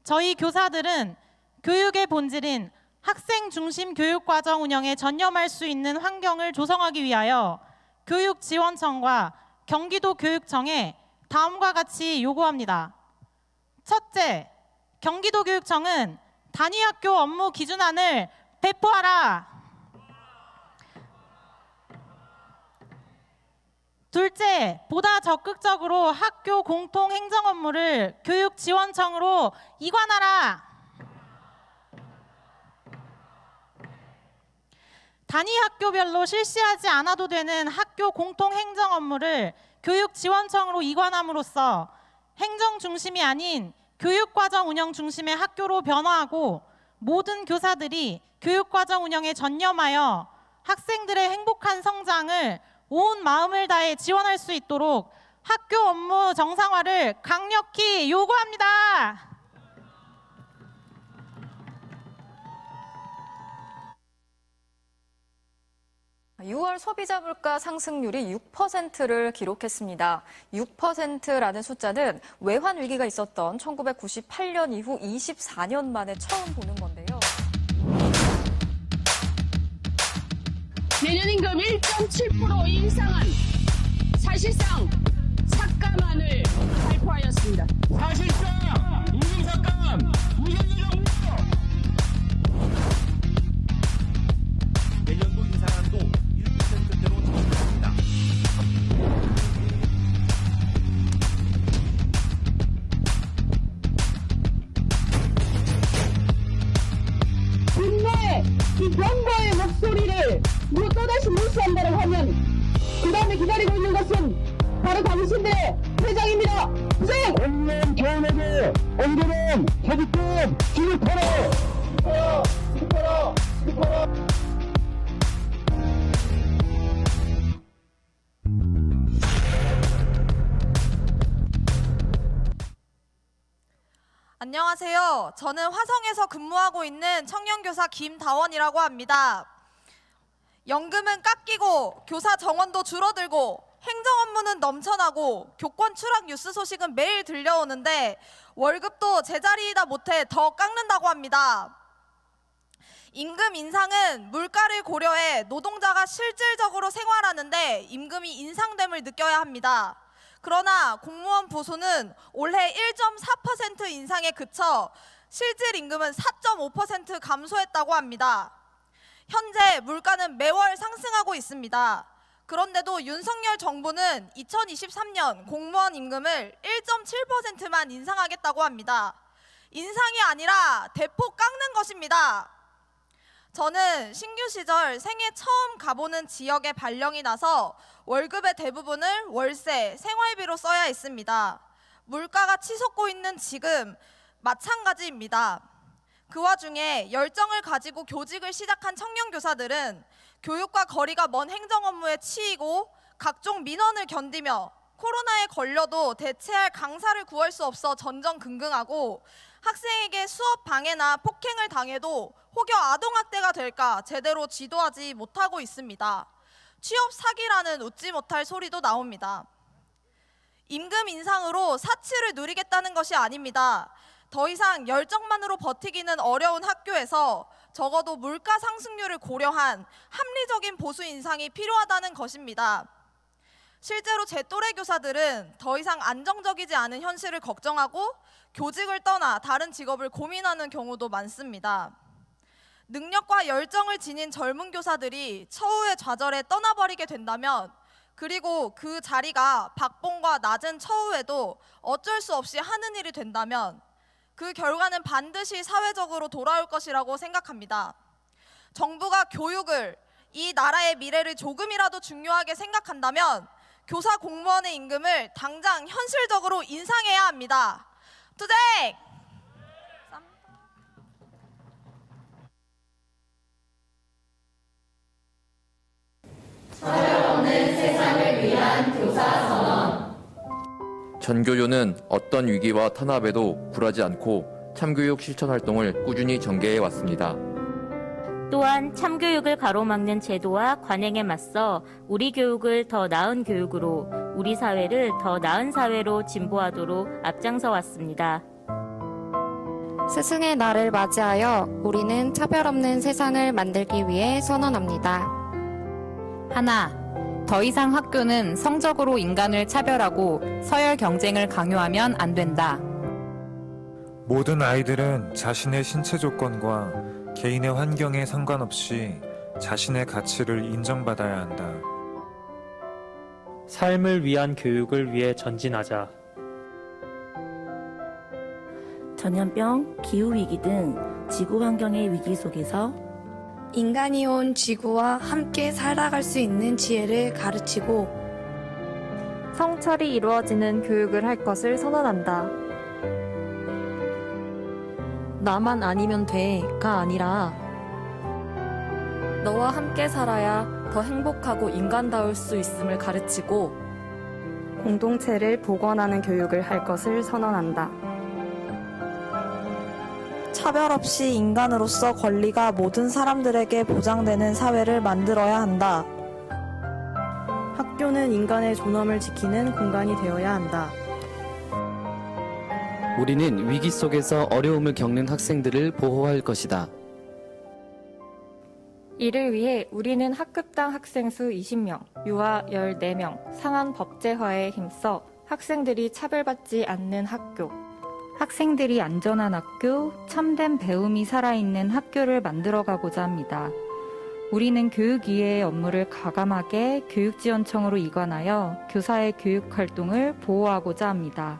저희 교사들은 교육의 본질인 학생 중심 교육과정 운영에 전념할 수 있는 환경을 조성하기 위하여 교육지원청과 경기도교육청에 다음과 같이 요구합니다. 첫째, 경기도교육청은 단위학교 업무 기준안을 배포하라. 둘째, 보다 적극적으로 학교 공통 행정 업무를 교육지원청으로 이관하라. 단위 학교별로 실시하지 않아도 되는 학교 공통 행정 업무를 교육지원청으로 이관함으로써 행정 중심이 아닌 교육과정 운영 중심의 학교로 변화하고 모든 교사들이 교육과정 운영에 전념하여 학생들의 행복한 성장을 온 마음을 다해 지원할 수 있도록 학교 업무 정상화를 강력히 요구합니다. (6월) 소비자 물가 상승률이 6%를 기록했습니다. 6%라는 숫자는 외환 위기가 있었던 1998년 이후 24년 만에 처음 보는 건데요. 내년 임금 1.7% 인상안 사실상 삭감안을 발표하였습니다. 사실상 임금 삭감 무슨 예정입니까? 내년도 인상안도 1%대로 정했습니다. 국내 이 경고의 목소리를 또다시 무시한다고 하면 그 다음에 기다리고 있는 것은 바로 당신들의 퇴장입니다. 퇴장! 공무원 개헌에게 오늘은 퇴직금 지급하라! 지급하라! 지급하라! 안녕하세요. 저는 화성에서 근무하고 있는 청년교사 김다원이라고 합니다. 연금은 깎이고 교사 정원도 줄어들고 행정 업무는 넘쳐나고 교권 추락 뉴스 소식은 매일 들려오는데 월급도 제자리이다 못해 더 깎는다고 합니다. 임금 인상은 물가를 고려해 노동자가 실질적으로 생활하는데 임금이 인상됨을 느껴야 합니다. 그러나 공무원 보수는 올해 1.4% 인상에 그쳐 실질 임금은 4.5% 감소했다고 합니다. 현재 물가는 매월 상승하고 있습니다. 그런데도 윤석열 정부는 2023년 공무원 임금을 1.7%만 인상하겠다고 합니다. 인상이 아니라 대폭 깎는 것입니다. 저는 신규 시절 생애 처음 가보는 지역에 발령이 나서 월급의 대부분을 월세, 생활비로 써야 했습니다. 물가가 치솟고 있는 지금 마찬가지입니다. 그 와중에 열정을 가지고 교직을 시작한 청년교사들은 교육과 거리가 먼 행정 업무에 치이고 각종 민원을 견디며 코로나에 걸려도 대체할 강사를 구할 수 없어 전전긍긍하고 학생에게 수업 방해나 폭행을 당해도 혹여 아동학대가 될까 제대로 지도하지 못하고 있습니다. 취업 사기라는 웃지 못할 소리도 나옵니다. 임금 인상으로 사치를 누리겠다는 것이 아닙니다. 더 이상 열정만으로 버티기는 어려운 학교에서 적어도 물가 상승률을 고려한 합리적인 보수 인상이 필요하다는 것입니다. 실제로 제 또래 교사들은 더 이상 안정적이지 않은 현실을 걱정하고 교직을 떠나 다른 직업을 고민하는 경우도 많습니다. 능력과 열정을 지닌 젊은 교사들이 처우의 좌절에 떠나버리게 된다면 그리고 그 자리가 박봉과 낮은 처우에도 어쩔 수 없이 하는 일이 된다면 그 결과는 반드시 사회적으로 돌아올 것이라고 생각합니다. 정부가 교육을, 이 나라의 미래를 조금이라도 중요하게 생각한다면 교사 공무원의 임금을 당장 현실적으로 인상해야 합니다. 투쟁! 전교조는 어떤 위기와 탄압에도 굴하지 않고 참교육 실천 활동을 꾸준히 전개해 왔습니다. 또한 참교육을 가로막는 제도와 관행에 맞서 우리 교육을 더 나은 교육으로, 우리 사회를 더 나은 사회로 진보하도록 앞장서 왔습니다. 스승의 날을 맞이하여 우리는 차별 없는 세상을 만들기 위해 선언합니다. 하나, 더 이상 학교는 성적으로 인간을 차별하고 서열 경쟁을 강요하면 안 된다. 모든 아이들은 자신의 신체 조건과 개인의 환경에 상관없이 자신의 가치를 인정받아야 한다. 삶을 위한 교육을 위해 전진하자. 전염병, 기후위기 등 지구 환경의 위기 속에서 인간이 온 지구와 함께 살아갈 수 있는 지혜를 가르치고 성찰이 이루어지는 교육을 할 것을 선언한다. 나만 아니면 돼가 아니라 너와 함께 살아야 더 행복하고 인간다울 수 있음을 가르치고 공동체를 복원하는 교육을 할 것을 선언한다. 차별 없이 인간으로서 권리가 모든 사람들에게 보장되는 사회를 만들어야 한다. 학교는 인간의 존엄을 지키는 공간이 되어야 한다. 우리는 위기 속에서 어려움을 겪는 학생들을 보호할 것이다. 이를 위해 우리는 학급당 학생 수 20명, 유아 14명, 상한 법제화에 힘써 학생들이 차별받지 않는 학교, 학생들이 안전한 학교, 참된 배움이 살아있는 학교를 만들어가고자 합니다. 우리는 교육 이외의 업무를 과감하게 교육지원청으로 이관하여 교사의 교육 활동을 보호하고자 합니다.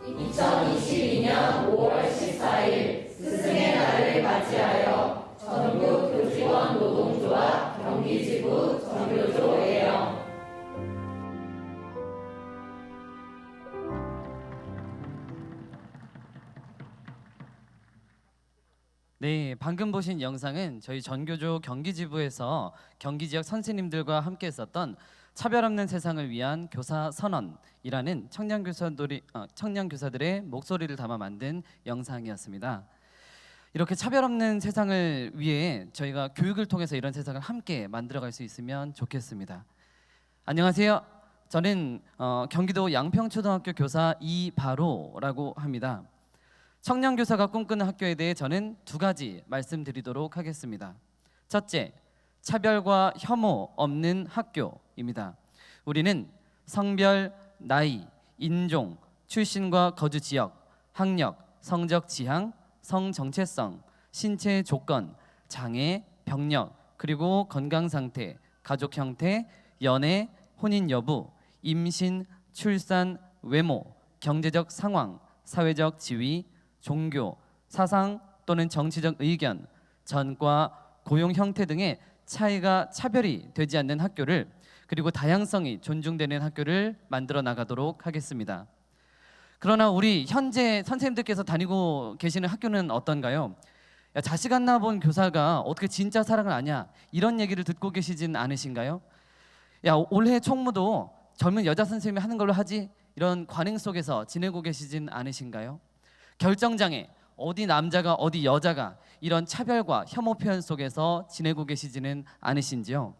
2022년 5월 14일 스승의 날을 맞이하여 전국 교직원 노동조합 경기지부 전교조 예영. 네, 방금 보신 영상은 저희 전교조 경기지부에서 경기 지역 선생님들과 함께 했었던 차별 없는 세상을 위한 교사 선언이라는 청년 교사들의 목소리를 담아 만든 영상이었습니다. 이렇게 차별 없는 세상을 위해 저희가 교육을 통해서 이런 세상을 함께 만들어갈 수 있으면 좋겠습니다. 안녕하세요. 저는 경기도 양평초등학교 교사 이바로라고 합니다. 청년 교사가 꿈꾸는 학교에 대해 저는 두 가지 말씀드리도록 하겠습니다. 첫째, 차별과 혐오 없는 학교입니다. 우리는 성별, 나이, 인종, 출신과 거주 지역, 학력, 성적 지향, 성 정체성, 신체 조건, 장애, 병력, 그리고 건강 상태, 가족 형태, 연애, 혼인 여부, 임신, 출산, 외모, 경제적 상황, 사회적 지위, 종교, 사상 또는 정치적 의견, 전과 고용 형태 등의 차별이 되지 않는 학교를, 그리고 다양성이 존중되는 학교를 만들어 나가도록 하겠습니다. 그러나 우리 현재 선생님들께서 다니고 계시는 학교는 어떤가요? 야, 자식 안 낳아본 교사가 어떻게 진짜 사랑을 아냐, 이런 얘기를 듣고 계시진 않으신가요? 야, 올해 총무도 젊은 여자 선생님이 하는 걸로 하지, 이런 관행 속에서 지내고 계시진 않으신가요? 결정장애, 어디 남자가 어디 여자가, 이런 차별과 혐오 표현 속에서 지내고 계시지는 않으신지요?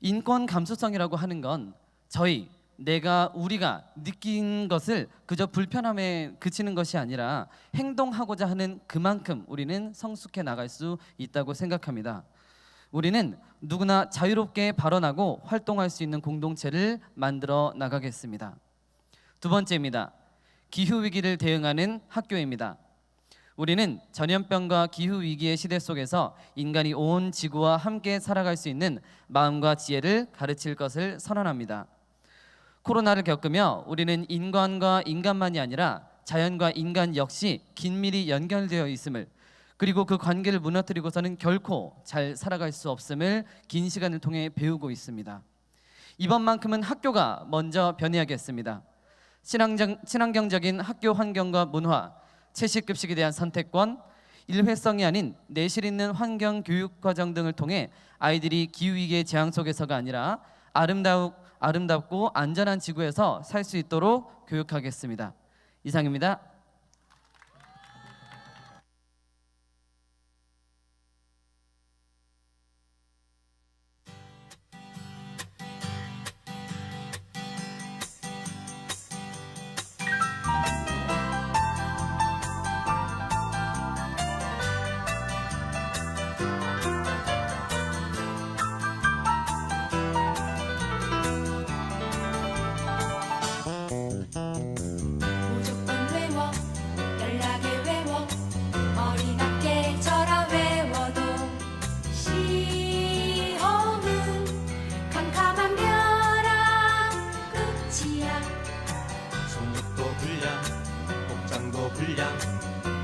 인권 감수성이라고 하는 건 우리가 느낀 것을 그저 불편함에 그치는 것이 아니라 행동하고자 하는 그만큼 우리는 성숙해 나갈 수 있다고 생각합니다. 우리는 누구나 자유롭게 발언하고 활동할 수 있는 공동체를 만들어 나가겠습니다. 두 번째입니다. 기후위기를 대응하는 학교입니다. 우리는 전염병과 기후위기의 시대 속에서 인간이 온 지구와 함께 살아갈 수 있는 마음과 지혜를 가르칠 것을 선언합니다. 코로나를 겪으며 우리는 인간과 인간만이 아니라 자연과 인간 역시 긴밀히 연결되어 있음을, 그리고 그 관계를 무너뜨리고서는 결코 잘 살아갈 수 없음을 긴 시간을 통해 배우고 있습니다. 이번만큼은 학교가 먼저 변해야겠습니다. 친환경적인 학교 환경과 문화, 채식급식에 대한 선택권, 일회성이 아닌 내실 있는 환경 교육 과정 등을 통해 아이들이 기후위기의 재앙 속에서가 아니라 아름답고 안전한 지구에서 살 수 있도록 교육하겠습니다. 이상입니다. 무조건 외워 연락에 외워 어린학계처럼 외워도 시험은 캄캄한 벼랑 끝이야. 성적도 불량, 복장도 불량,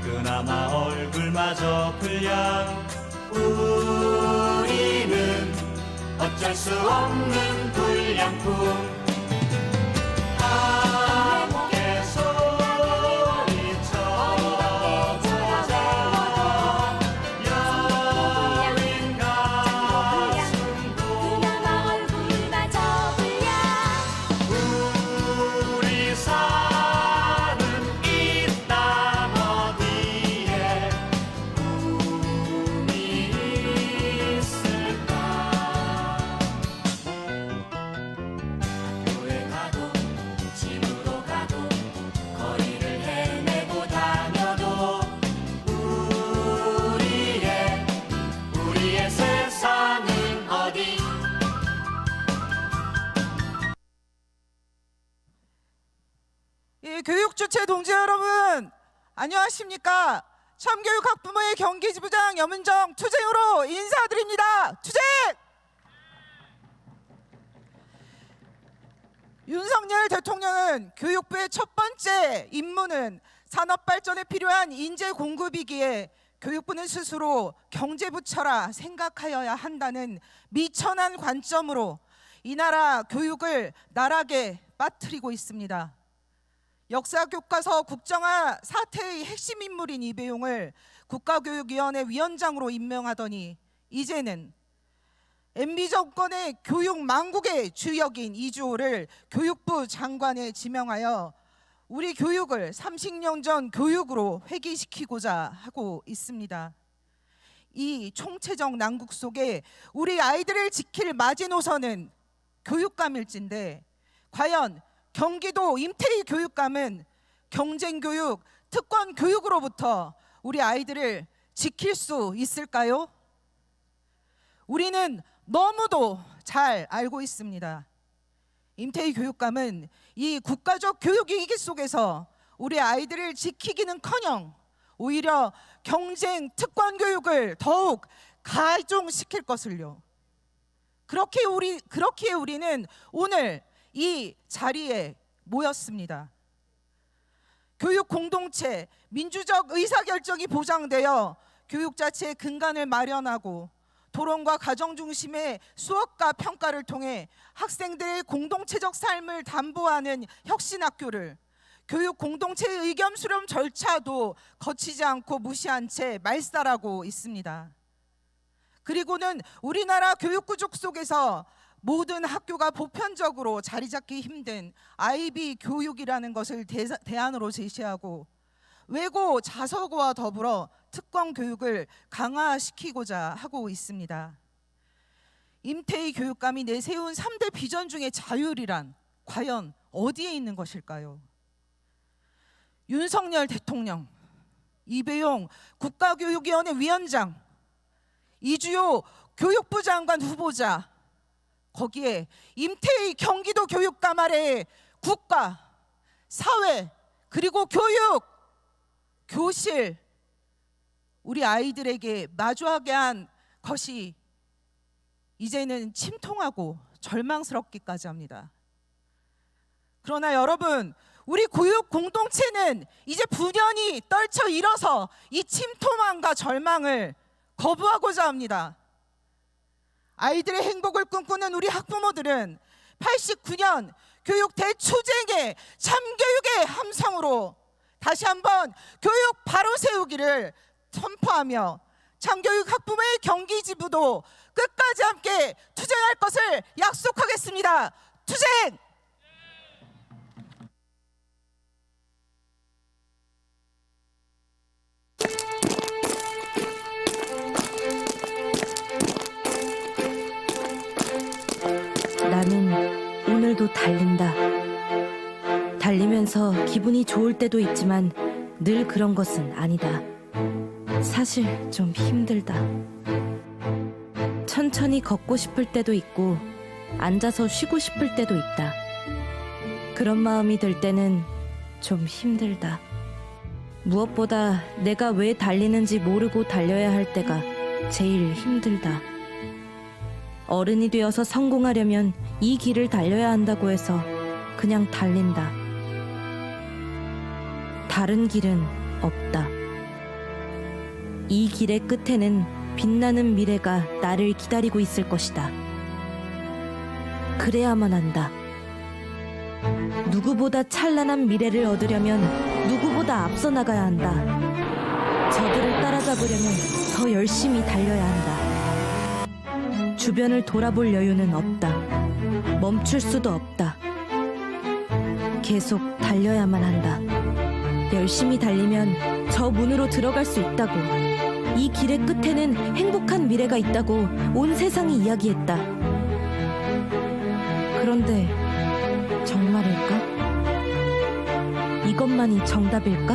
그나마 얼굴마저 불량. 우리는 어쩔 수 없는 불량품. 함께 소리쳐 보자. 여린 가슴도 그나마 얼굴마저 불량. 우리 사는 이 땅 어디에 꿈이 있을까. 학교에 가도 집으로 가도 거리를 헤매고 다녀도 우리의 세상은 어디. 교육 주체 동지 여러분, 안녕하십니까? 참교육 학부모의 경기지부장 염은정 투쟁으로 인사드립니다. 투쟁! 윤석열 대통령은 교육부의 첫 번째 임무는 산업 발전에 필요한 인재 공급이기에 교육부는 스스로 경제부처라 생각하여야 한다는 미천한 관점으로 이 나라 교육을 나락에 빠뜨리고 있습니다. 역사교과서 국정화 사태의 핵심 인물인 이배용을 국가교육위원회 위원장으로 임명하더니 이제는 MB 정권의 교육 망국의 주역인 이주호를 교육부 장관에 지명하여 우리 교육을 30년 전 교육으로 회귀시키고자 하고 있습니다. 이 총체적 난국 속에 우리 아이들을 지킬 마지노선은 교육감일진데, 과연 경기도 임태희 교육감은 경쟁교육, 특권교육으로부터 우리 아이들을 지킬 수 있을까요? 우리는 너무도 잘 알고 있습니다. 임태희 교육감은 이 국가적 교육 위기 속에서 우리 아이들을 지키기는커녕 오히려 경쟁 특권 교육을 더욱 가중시킬 것을요. 그렇게 우리는 오늘 이 자리에 모였습니다. 교육 공동체, 민주적 의사결정이 보장되어 교육 자체의 근간을 마련하고 토론과 가정 중심의 수업과 평가를 통해 학생들의 공동체적 삶을 담보하는 혁신학교를 교육 공동체의 의견 수렴 절차도 거치지 않고 무시한 채 말살하고 있습니다. 그리고는 우리나라 교육구조 속에서 모든 학교가 보편적으로 자리 잡기 힘든 IB 교육이라는 것을 대안으로 제시하고 외고 자서고와 더불어 특권 교육을 강화시키고자 하고 있습니다. 임태희 교육감이 내세운 3대 비전 중에 자율이란 과연 어디에 있는 것일까요? 윤석열 대통령, 이배용 국가교육위원회 위원장, 이주호 교육부 장관 후보자, 거기에 임태희 경기도 교육감 아래에 국가, 사회, 그리고 교육, 교실, 우리 아이들에게 마주하게 한 것이 이제는 침통하고 절망스럽기까지 합니다. 그러나 여러분, 우리 교육 공동체는 이제 분연히 떨쳐 일어서 이 침통함과 절망을 거부하고자 합니다. 아이들의 행복을 꿈꾸는 우리 학부모들은 89년 교육 대투쟁의 참교육의 함성으로 다시 한번 교육 바로 세우기를 선포하며 참교육 학부모의 경기지부도 끝까지 함께 투쟁할 것을 약속하겠습니다. 투쟁! 나는 오늘도 달린다. 달리면서 기분이 좋을 때도 있지만 늘 그런 것은 아니다. 사실 좀 힘들다. 천천히 걷고 싶을 때도 있고 앉아서 쉬고 싶을 때도 있다. 그런 마음이 들 때는 좀 힘들다. 무엇보다 내가 왜 달리는지 모르고 달려야 할 때가 제일 힘들다. 어른이 되어서 성공하려면 이 길을 달려야 한다고 해서 그냥 달린다. 다른 길은 없다. 이 길의 끝에는 빛나는 미래가 나를 기다리고 있을 것이다. 그래야만 한다. 누구보다 찬란한 미래를 얻으려면 누구보다 앞서 나가야 한다. 저들을 따라잡으려면 더 열심히 달려야 한다. 주변을 돌아볼 여유는 없다. 멈출 수도 없다. 계속 달려야만 한다. 열심히 달리면 저 문으로 들어갈 수 있다고, 이 길의 끝에는 행복한 미래가 있다고 온 세상이 이야기했다. 그런데 정말일까? 이것만이 정답일까?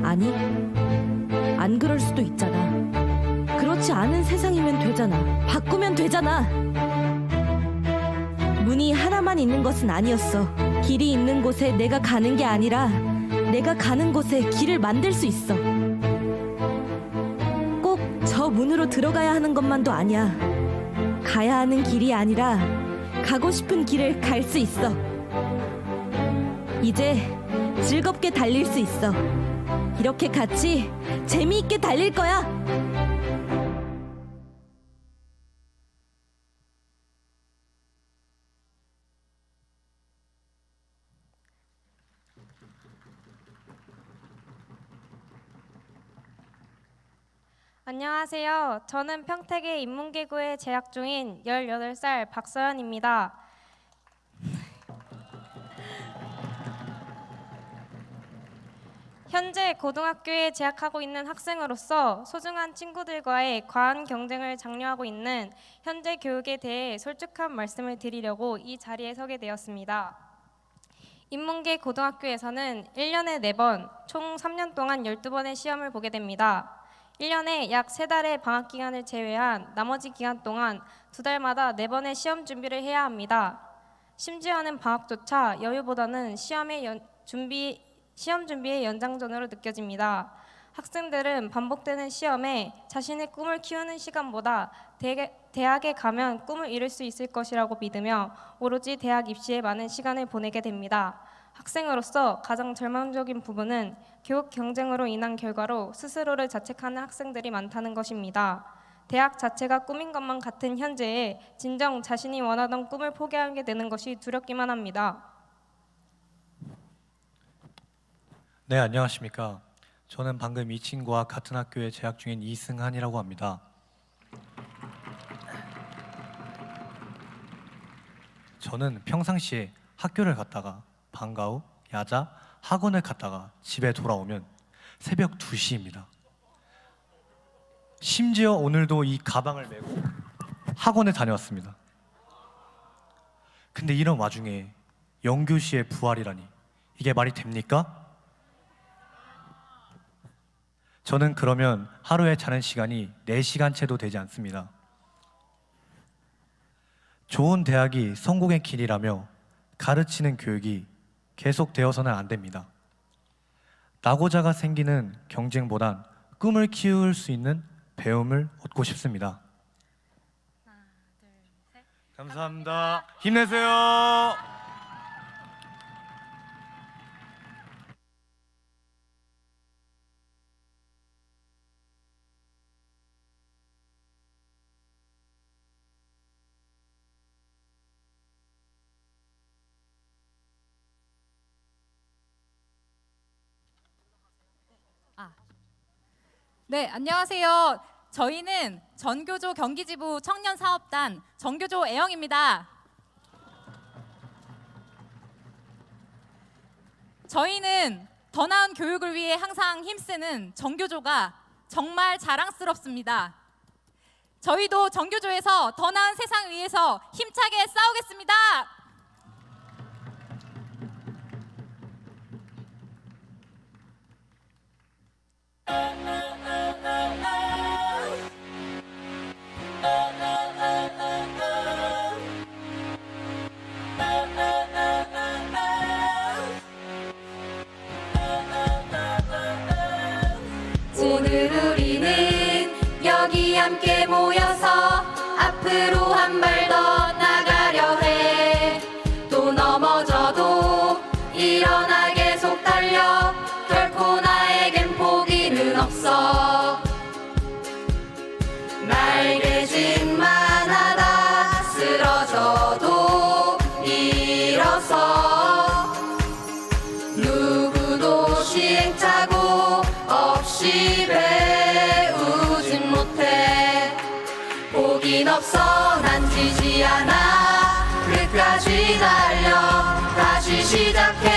아니, 안 그럴 수도 있잖아. 그렇지 않은 세상이면 되잖아. 바꾸면 되잖아. 문이 하나만 있는 것은 아니었어. 길이 있는 곳에 내가 가는 게 아니라 내가 가는 곳에 길을 만들 수 있어. 꼭 저 문으로 들어가야 하는 것만도 아니야. 가야 하는 길이 아니라 가고 싶은 길을 갈 수 있어. 이제 즐겁게 달릴 수 있어. 이렇게 같이 재미있게 달릴 거야. 안녕하세요. 저는 평택의 인문계구에 재학 중인 18살 박서연입니다. 현재 고등학교에 재학하고 있는 학생으로서 소중한 친구들과의 과한 경쟁을 장려하고 있는 현재 교육에 대해 솔직한 말씀을 드리려고 이 자리에 서게 되었습니다. 인문계 고등학교에서는 1년에 4번, 총 3년 동안 12번의 시험을 보게 됩니다. 1년에 약 3달의 방학 기간을 제외한 나머지 기간 동안 2달마다 4번의 시험 준비를 해야 합니다. 심지어는 방학조차 여유보다는 시험 준비의 연장전으로 느껴집니다. 학생들은 반복되는 시험에 자신의 꿈을 키우는 시간보다 대학에 가면 꿈을 이룰 수 있을 것이라고 믿으며 오로지 대학 입시에 많은 시간을 보내게 됩니다. 학생으로서 가장 절망적인 부분은 교육 경쟁으로 인한 결과로 스스로를 자책하는 학생들이 많다는 것입니다. 대학 자체가 꿈인 것만 같은 현재에 진정 자신이 원하던 꿈을 포기하게 되는 것이 두렵기만 합니다. 네, 안녕하십니까. 저는 방금 이 친구와 같은 학교에 재학 중인 이승한이라고 합니다. 저는 평상시에 학교를 갔다가 방과 후 야자, 학원을 갔다가 집에 돌아오면 새벽 2시입니다. 심지어 오늘도 이 가방을 메고 학원에 다녀왔습니다. 근데 이런 와중에 영규시의 부활이라니, 이게 말이 됩니까? 저는 그러면 하루에 자는 시간이 4시간 채도 되지 않습니다. 좋은 대학이 성공의 길이라며 가르치는 교육이 계속되어서는 안 됩니다. 낙오자가 생기는 경쟁보단 꿈을 키울 수 있는 배움을 얻고 싶습니다. 하나, 둘, 셋. 감사합니다. 힘내세요. 네, 안녕하세요. 저희는 전교조 경기지부 청년사업단 전교조 애영입니다. 저희는 더 나은 교육을 위해 항상 힘쓰는 전교조가 정말 자랑스럽습니다. 저희도 전교조에서 더 나은 세상을 위해서 힘차게 싸우겠습니다. 오늘 우리는 여기 함께 모여서 앞으로 한 발 더 나가려 해. 또 넘어져도 일어나 계속 달려. 결코 나에겐 포기는 없어. 날개짓만 하다 쓰러져도 일어서. 누구도 시행착오 없이 배우진 못해. 포긴 없어 난 지지 않아. 끝까지 달려 다시 시작해.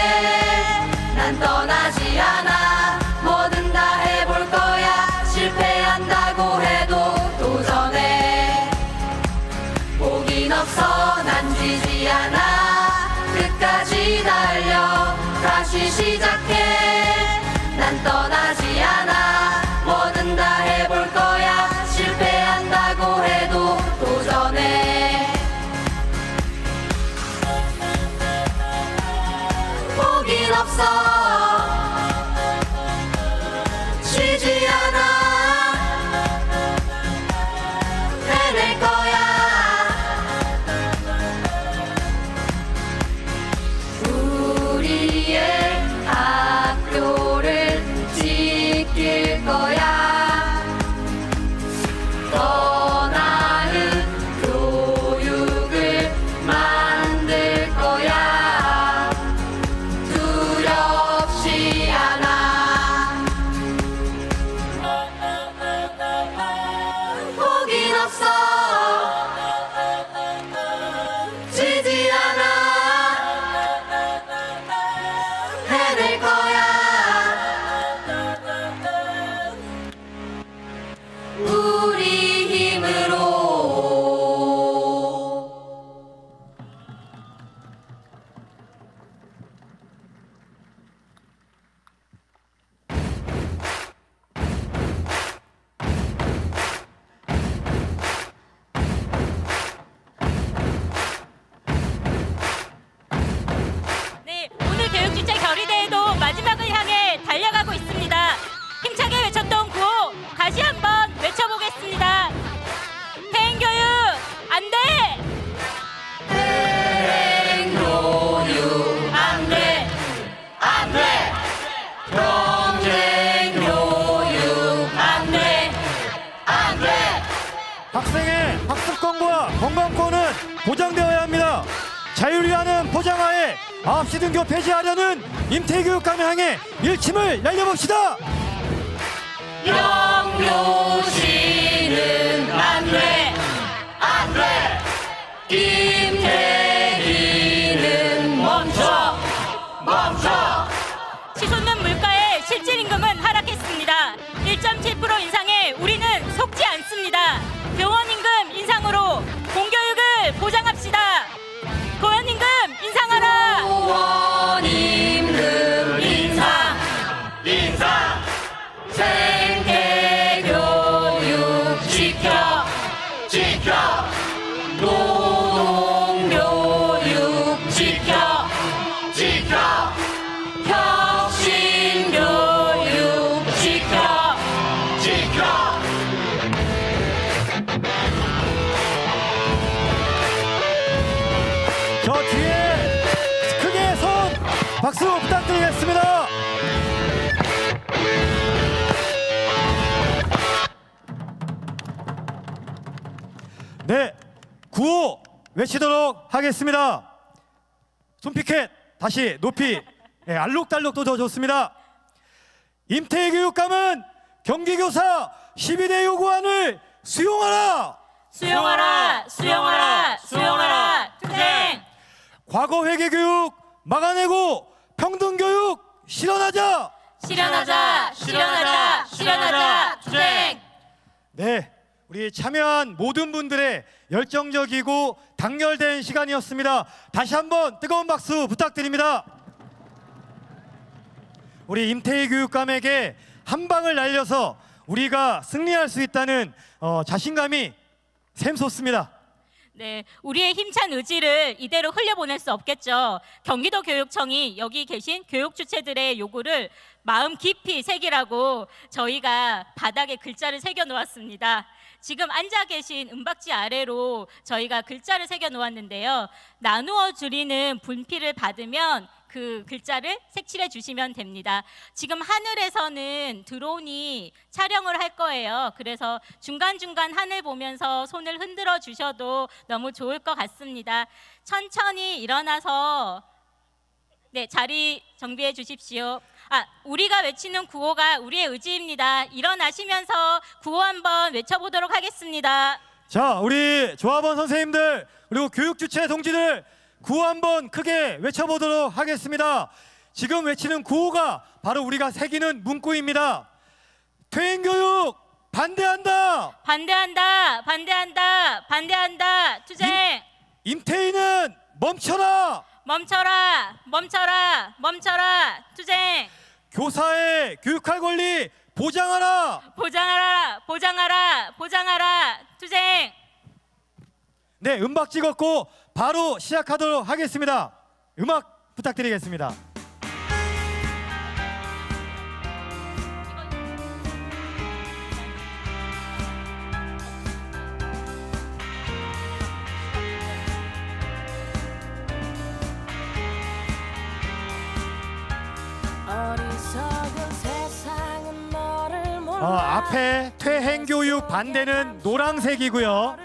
난 떠나지 않아. 뭐든 다 해볼 거야. 실패한다고 해도 도전해. 포긴 없어 난 지지 않아. 끝까지 달려 다시 시작해. 난 떠나지 않아. 뭐든 다 해볼 거야. 실패한다고 해도 도전해. 포기는 없어. 쉬지 않아. 해낼 거야. 우리의 학교를 지킬 거야. 더 나은 교육을 만들 거야. 두렵지 않아. 포기는 없어. 지지 않아. 해낼 거야. 우리 힘으로. 네, 오늘 교육주체 결의대회도 마지막을 향해 달려가고 있습니다. 힘차게 외쳤던 구호 다시 한번 외쳐보겠습니다. 폐행교육 안 돼! 폐행교육 안 돼. 안 돼. 경쟁교육 안 돼. 안 돼. 학생의 학습권과 건강권은 보장되어야 합니다. 자유리하는 포장하에 9시 등교 폐지하려는 임태교육감을 향해 일침을 날려봅시다. 영유시는 안 돼. 안 돼. 임태희는 멈춰. 멈춰. 치솟는 물가의 실질 임금은 하락했습니다. 1.7% 인상에 우리는 속지 않습니다. 교원 임금 인상으로 공교육을 보장합시다. 교원 임금 인상하라. 교원 임금 인상. 인상. 생태교육 지켜. 지켜. 노동교육 지켜. 지켜. 혁신교육 지켜. 지켜. 저 뒤에 크게 손 박수 부탁드리겠습니다. 네, 구호 외치도록 하겠습니다. 손피켓 다시 높이 알록달록 더 좋습니다. 임태희 교육감은 경기교사 12대 요구안을 수용하라. 수용하라, 수용하라, 수용하라. 투쟁. 과거 회계교육 막아내고 평등교육 실현하자. 실현하자, 실현하자, 실현하자. 투쟁. 네, 우리 참여한 모든 분들의 열정적이고 단결된 시간이었습니다. 다시 한번 뜨거운 박수 부탁드립니다. 우리 임태희 교육감에게 한 방을 날려서 우리가 승리할 수 있다는 자신감이 샘솟습니다. 네, 우리의 힘찬 의지를 이대로 흘려보낼 수 없겠죠. 경기도 교육청이 여기 계신 교육 주체들의 요구를 마음 깊이 새기라고 저희가 바닥에 글자를 새겨 놓았습니다. 지금 앉아 계신 은박지 아래로 저희가 글자를 새겨 놓았는데요. 나누어 줄이는 분필을 받으면 그 글자를 색칠해 주시면 됩니다. 지금 하늘에서는 드론이 촬영을 할 거예요. 그래서 중간중간 하늘 보면서 손을 흔들어 주셔도 너무 좋을 것 같습니다. 천천히 일어나서 네, 자리 정비해 주십시오. 우리가 외치는 구호가 우리의 의지입니다. 일어나시면서 구호 한번 외쳐보도록 하겠습니다. 자, 우리 조합원 선생님들 그리고 교육 주체 동지들 구호 한번 크게 외쳐보도록 하겠습니다. 지금 외치는 구호가 바로 우리가 새기는 문구입니다. 퇴행교육 반대한다. 반대한다. 반대한다. 반대한다. 투쟁. 임태희는 멈춰라. 멈춰라. 멈춰라. 멈춰라. 투쟁. 교사의 교육할 권리 보장하라. 보장하라. 보장하라. 보장하라. 투쟁. 네, 음악 찍었고 바로 시작하도록 하겠습니다. 음악 부탁드리겠습니다. 앞에 퇴행교육 반대는 노란색이고요.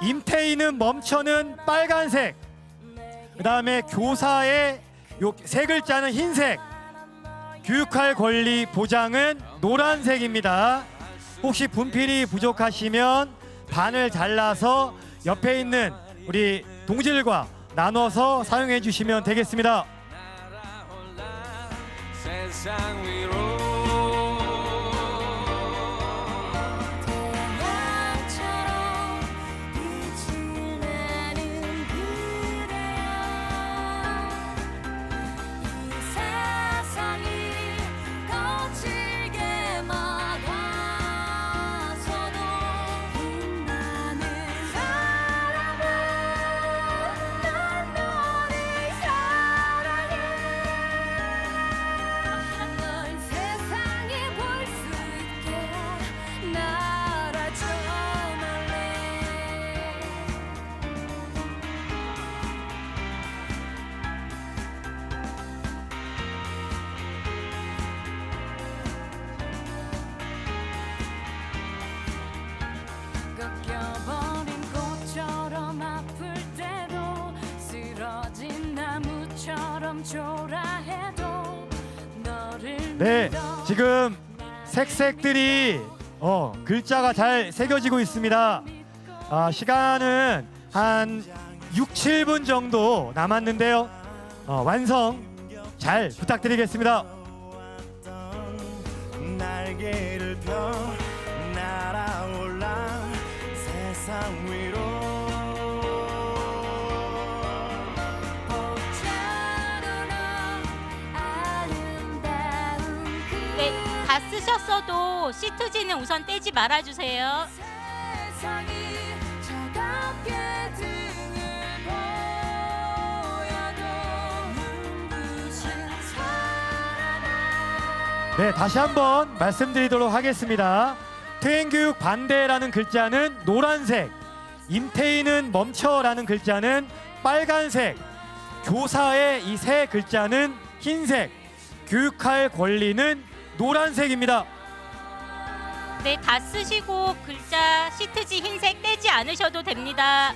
임태희는 멈춰는 빨간색. 그 다음에 교사의 요 세 글자는 흰색. 교육할 권리 보장은 노란색입니다. 혹시 분필이 부족하시면 반을 잘라서 옆에 있는 우리 동지들과 나눠서 사용해 주시면 되겠습니다. 세상 위로 꺾여버린 꽃처럼 아플 때도 쓰러진 나무처럼 초라해도 너를 네, 지금 색색들이 글자가 잘 새겨지고 있습니다. 시간은 한 6, 7분 정도 남았는데요. 완성 잘 부탁드리겠습니다. 날개를 펴 날아올라 세상 위로 네, 다 쓰셨어도 시트지는 우선 떼지 말아주세요. 네, 다시 한번 말씀드리도록 하겠습니다. 퇴행교육 반대라는 글자는 노란색, 임태희는 멈춰라는 글자는 빨간색, 교사의 이 세 글자는 흰색, 교육할 권리는 노란색입니다. 네, 다 쓰시고 글자 시트지 흰색 떼지 않으셔도 됩니다.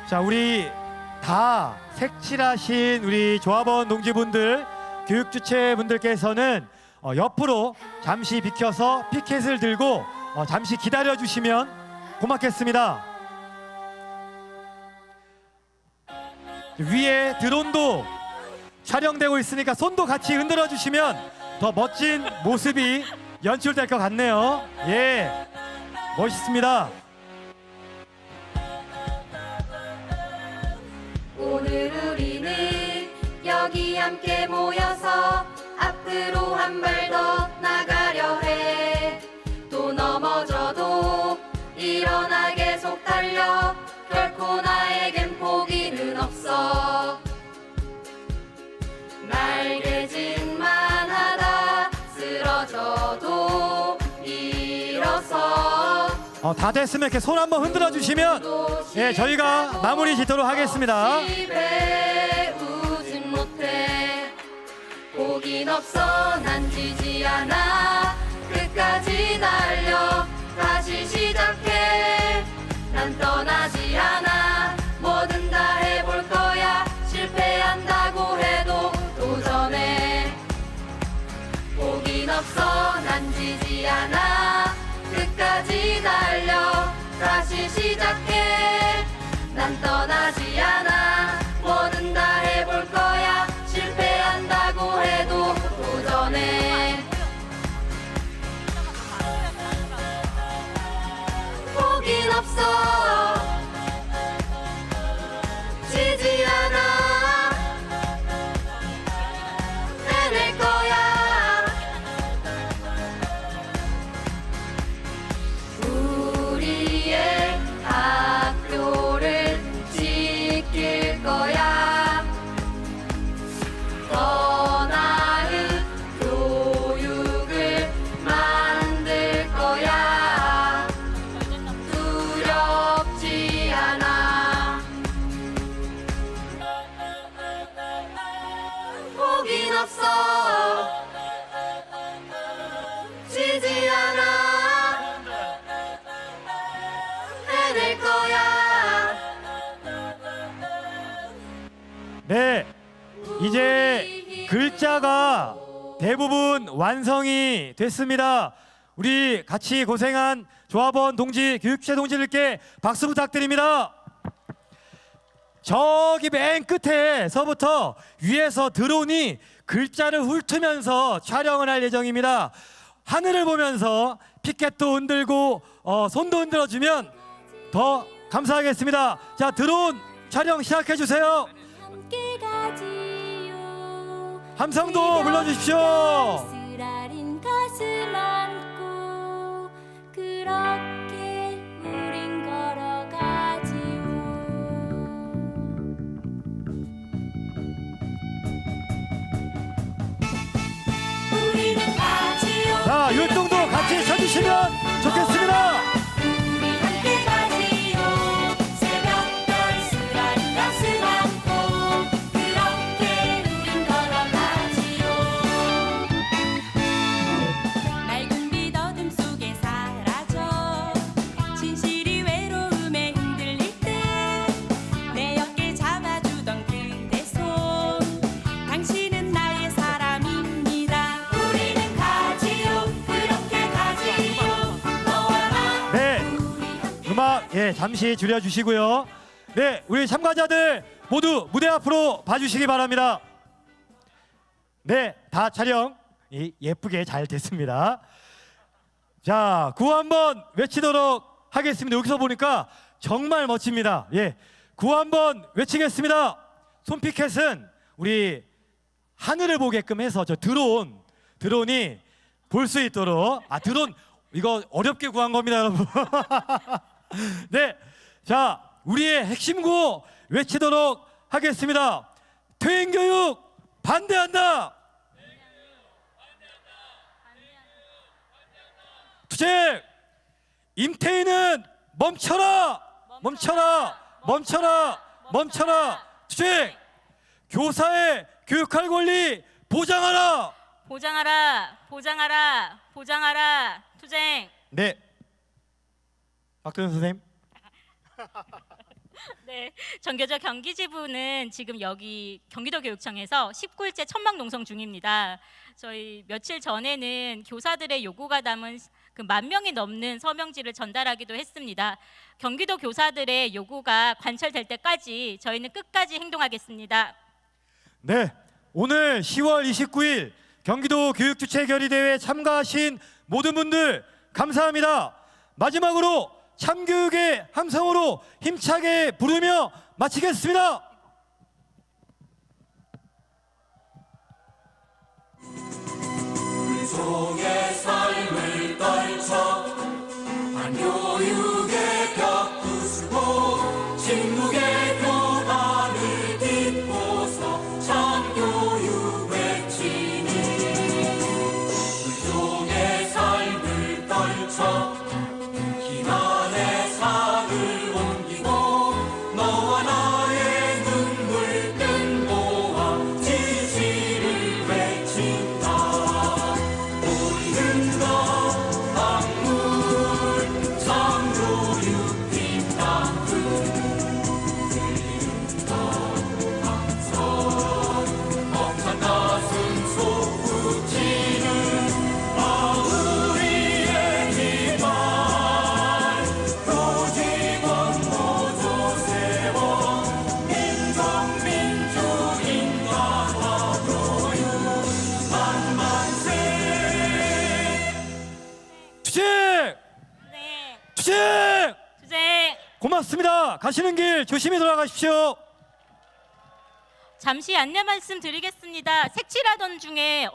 자, 우리 다 색칠하신 우리 조합원 동지분들, 교육 주체분들께서는 옆으로 잠시 비켜서 피켓을 들고 잠시 기다려 주시면 고맙겠습니다. 위에 드론도 촬영되고 있으니까 손도 같이 흔들어 주시면 더 멋진 모습이 연출될 것 같네요. 예, 멋있습니다. 오늘 우리는 여기 함께 모여서 앞으로 한 발 더 나가려 해. 또 넘어져도 일어나 계속 달려. 결코 나에겐 포기는 없어. 날개짓만 하다 쓰러져도 일어서. 다 됐으면 이렇게 손 한번 흔들어 주시면 예, 저희가 마무리 짓도록 하겠습니다. 배우진 못해. 포긴 없어. 난 지지 않아. 끝까지 달려 다시 시작해. 난 떠나지 않아. 뭐든 다 해볼 거야. 실패한다고 해도 도전해. 포긴 없어. 난 지지 않아. 끝까지 달려 다시 시작해. 난 떠나지 않아. 뭐든 다 해볼 거야. 실패한다고 해도 도전해. 포긴 없어. 지지 않아. 해낼 거야. 우리의 학교를 지킬 거야. 더 나은 교육을 만들 거야. 두렵지 않아. 포긴 없어. 지지 않아. 해낼 거야. 네, 이제 글자가 대부분 완성이 됐습니다. 우리 같이 고생한 조합원 동지, 교육주체 동지들께 박수 부탁드립니다. 저기 맨 끝에서부터 위에서 드론이 글자를 훑으면서 촬영을 할 예정입니다. 하늘을 보면서 피켓도 흔들고 손도 흔들어주면 더 감사하겠습니다. 자, 드론 촬영 시작해 주세요. 함성도 불러주십시오. 쓰라린 가슴 안고 그렇게 우린 걸어가지요. 우리는 가지요. 자, 율동도 같이 쳐주시면 좋겠습니다. 우리 함께 가지요. 새벽별 쓰라린 가슴 안고 그렇게 우린 걸어가지요. 맑은 빛 어둠 속에 사라져 진실이 외로움에 흔들릴 때 내 어깨 잡아주던 그대 손 당신은 나의 사람입니다. 우리는 가지요. 그렇게 가지요. 너와 나. 네, 음악 잠시 줄여주시고요. 네, 우리 참가자들 모두 무대 앞으로 봐주시기 바랍니다. 네, 다 촬영 예쁘게 잘 됐습니다. 자, 구호 한번 외치도록 하겠습니다. 여기서 보니까 정말 멋집니다. 예, 구호 한번 외치겠습니다. 손피켓은 우리 하늘을 보게끔 해서 저 드론이 볼 수 있도록. 드론 이거 어렵게 구한 겁니다, 여러분. 네, 자, 우리의 핵심 구호 외치도록 하겠습니다. 퇴행교육 반대한다. 투쟁. 임태희는 멈춰라. 멈춰라. 멈춰라. 멈춰라. 투쟁. 교사의 교육할 권리 보장하라. 보장하라. 보장하라. 보장하라. 투쟁. 네, 박도현 선생님. 네, 전교조 경기지부는 지금 여기 경기도 교육청에서 19일째 천막 농성 중입니다. 저희 며칠 전에는 교사들의 요구가 담은 그 10,000명이 넘는 서명지를 전달하기도 했습니다. 경기도 교사들의 요구가 관철될 때까지 저희는 끝까지 행동하겠습니다. 네, 오늘 10월 29일 경기도 교육주체결의대회에 참가하신 모든 분들 감사합니다. 마지막으로 참교육의 함성으로 힘차게 부르며 마치겠습니다. 종의 삶을 떨쳐 반교육의 벽 부수고 침묵의 교단을 딛고서 참교육 외치는 종의 삶을 떨쳐 기만의 산을 옮기고 너와 나의 눈물 뜬 모아 지지를 외친다. 보이는 것 강물 참교육 뒷땅을 들리는 것 강선 벅찬 가슴 솟구치는 우리의 기만 교직원 모두 세워 민족 인간화 교육 만만세. 투쟁! 네, 투쟁! 주제 고맙습니다. 가시는 길 조심히 돌아가십시오. 잠시 안내 말씀 드리겠습니다. 색칠하던 중에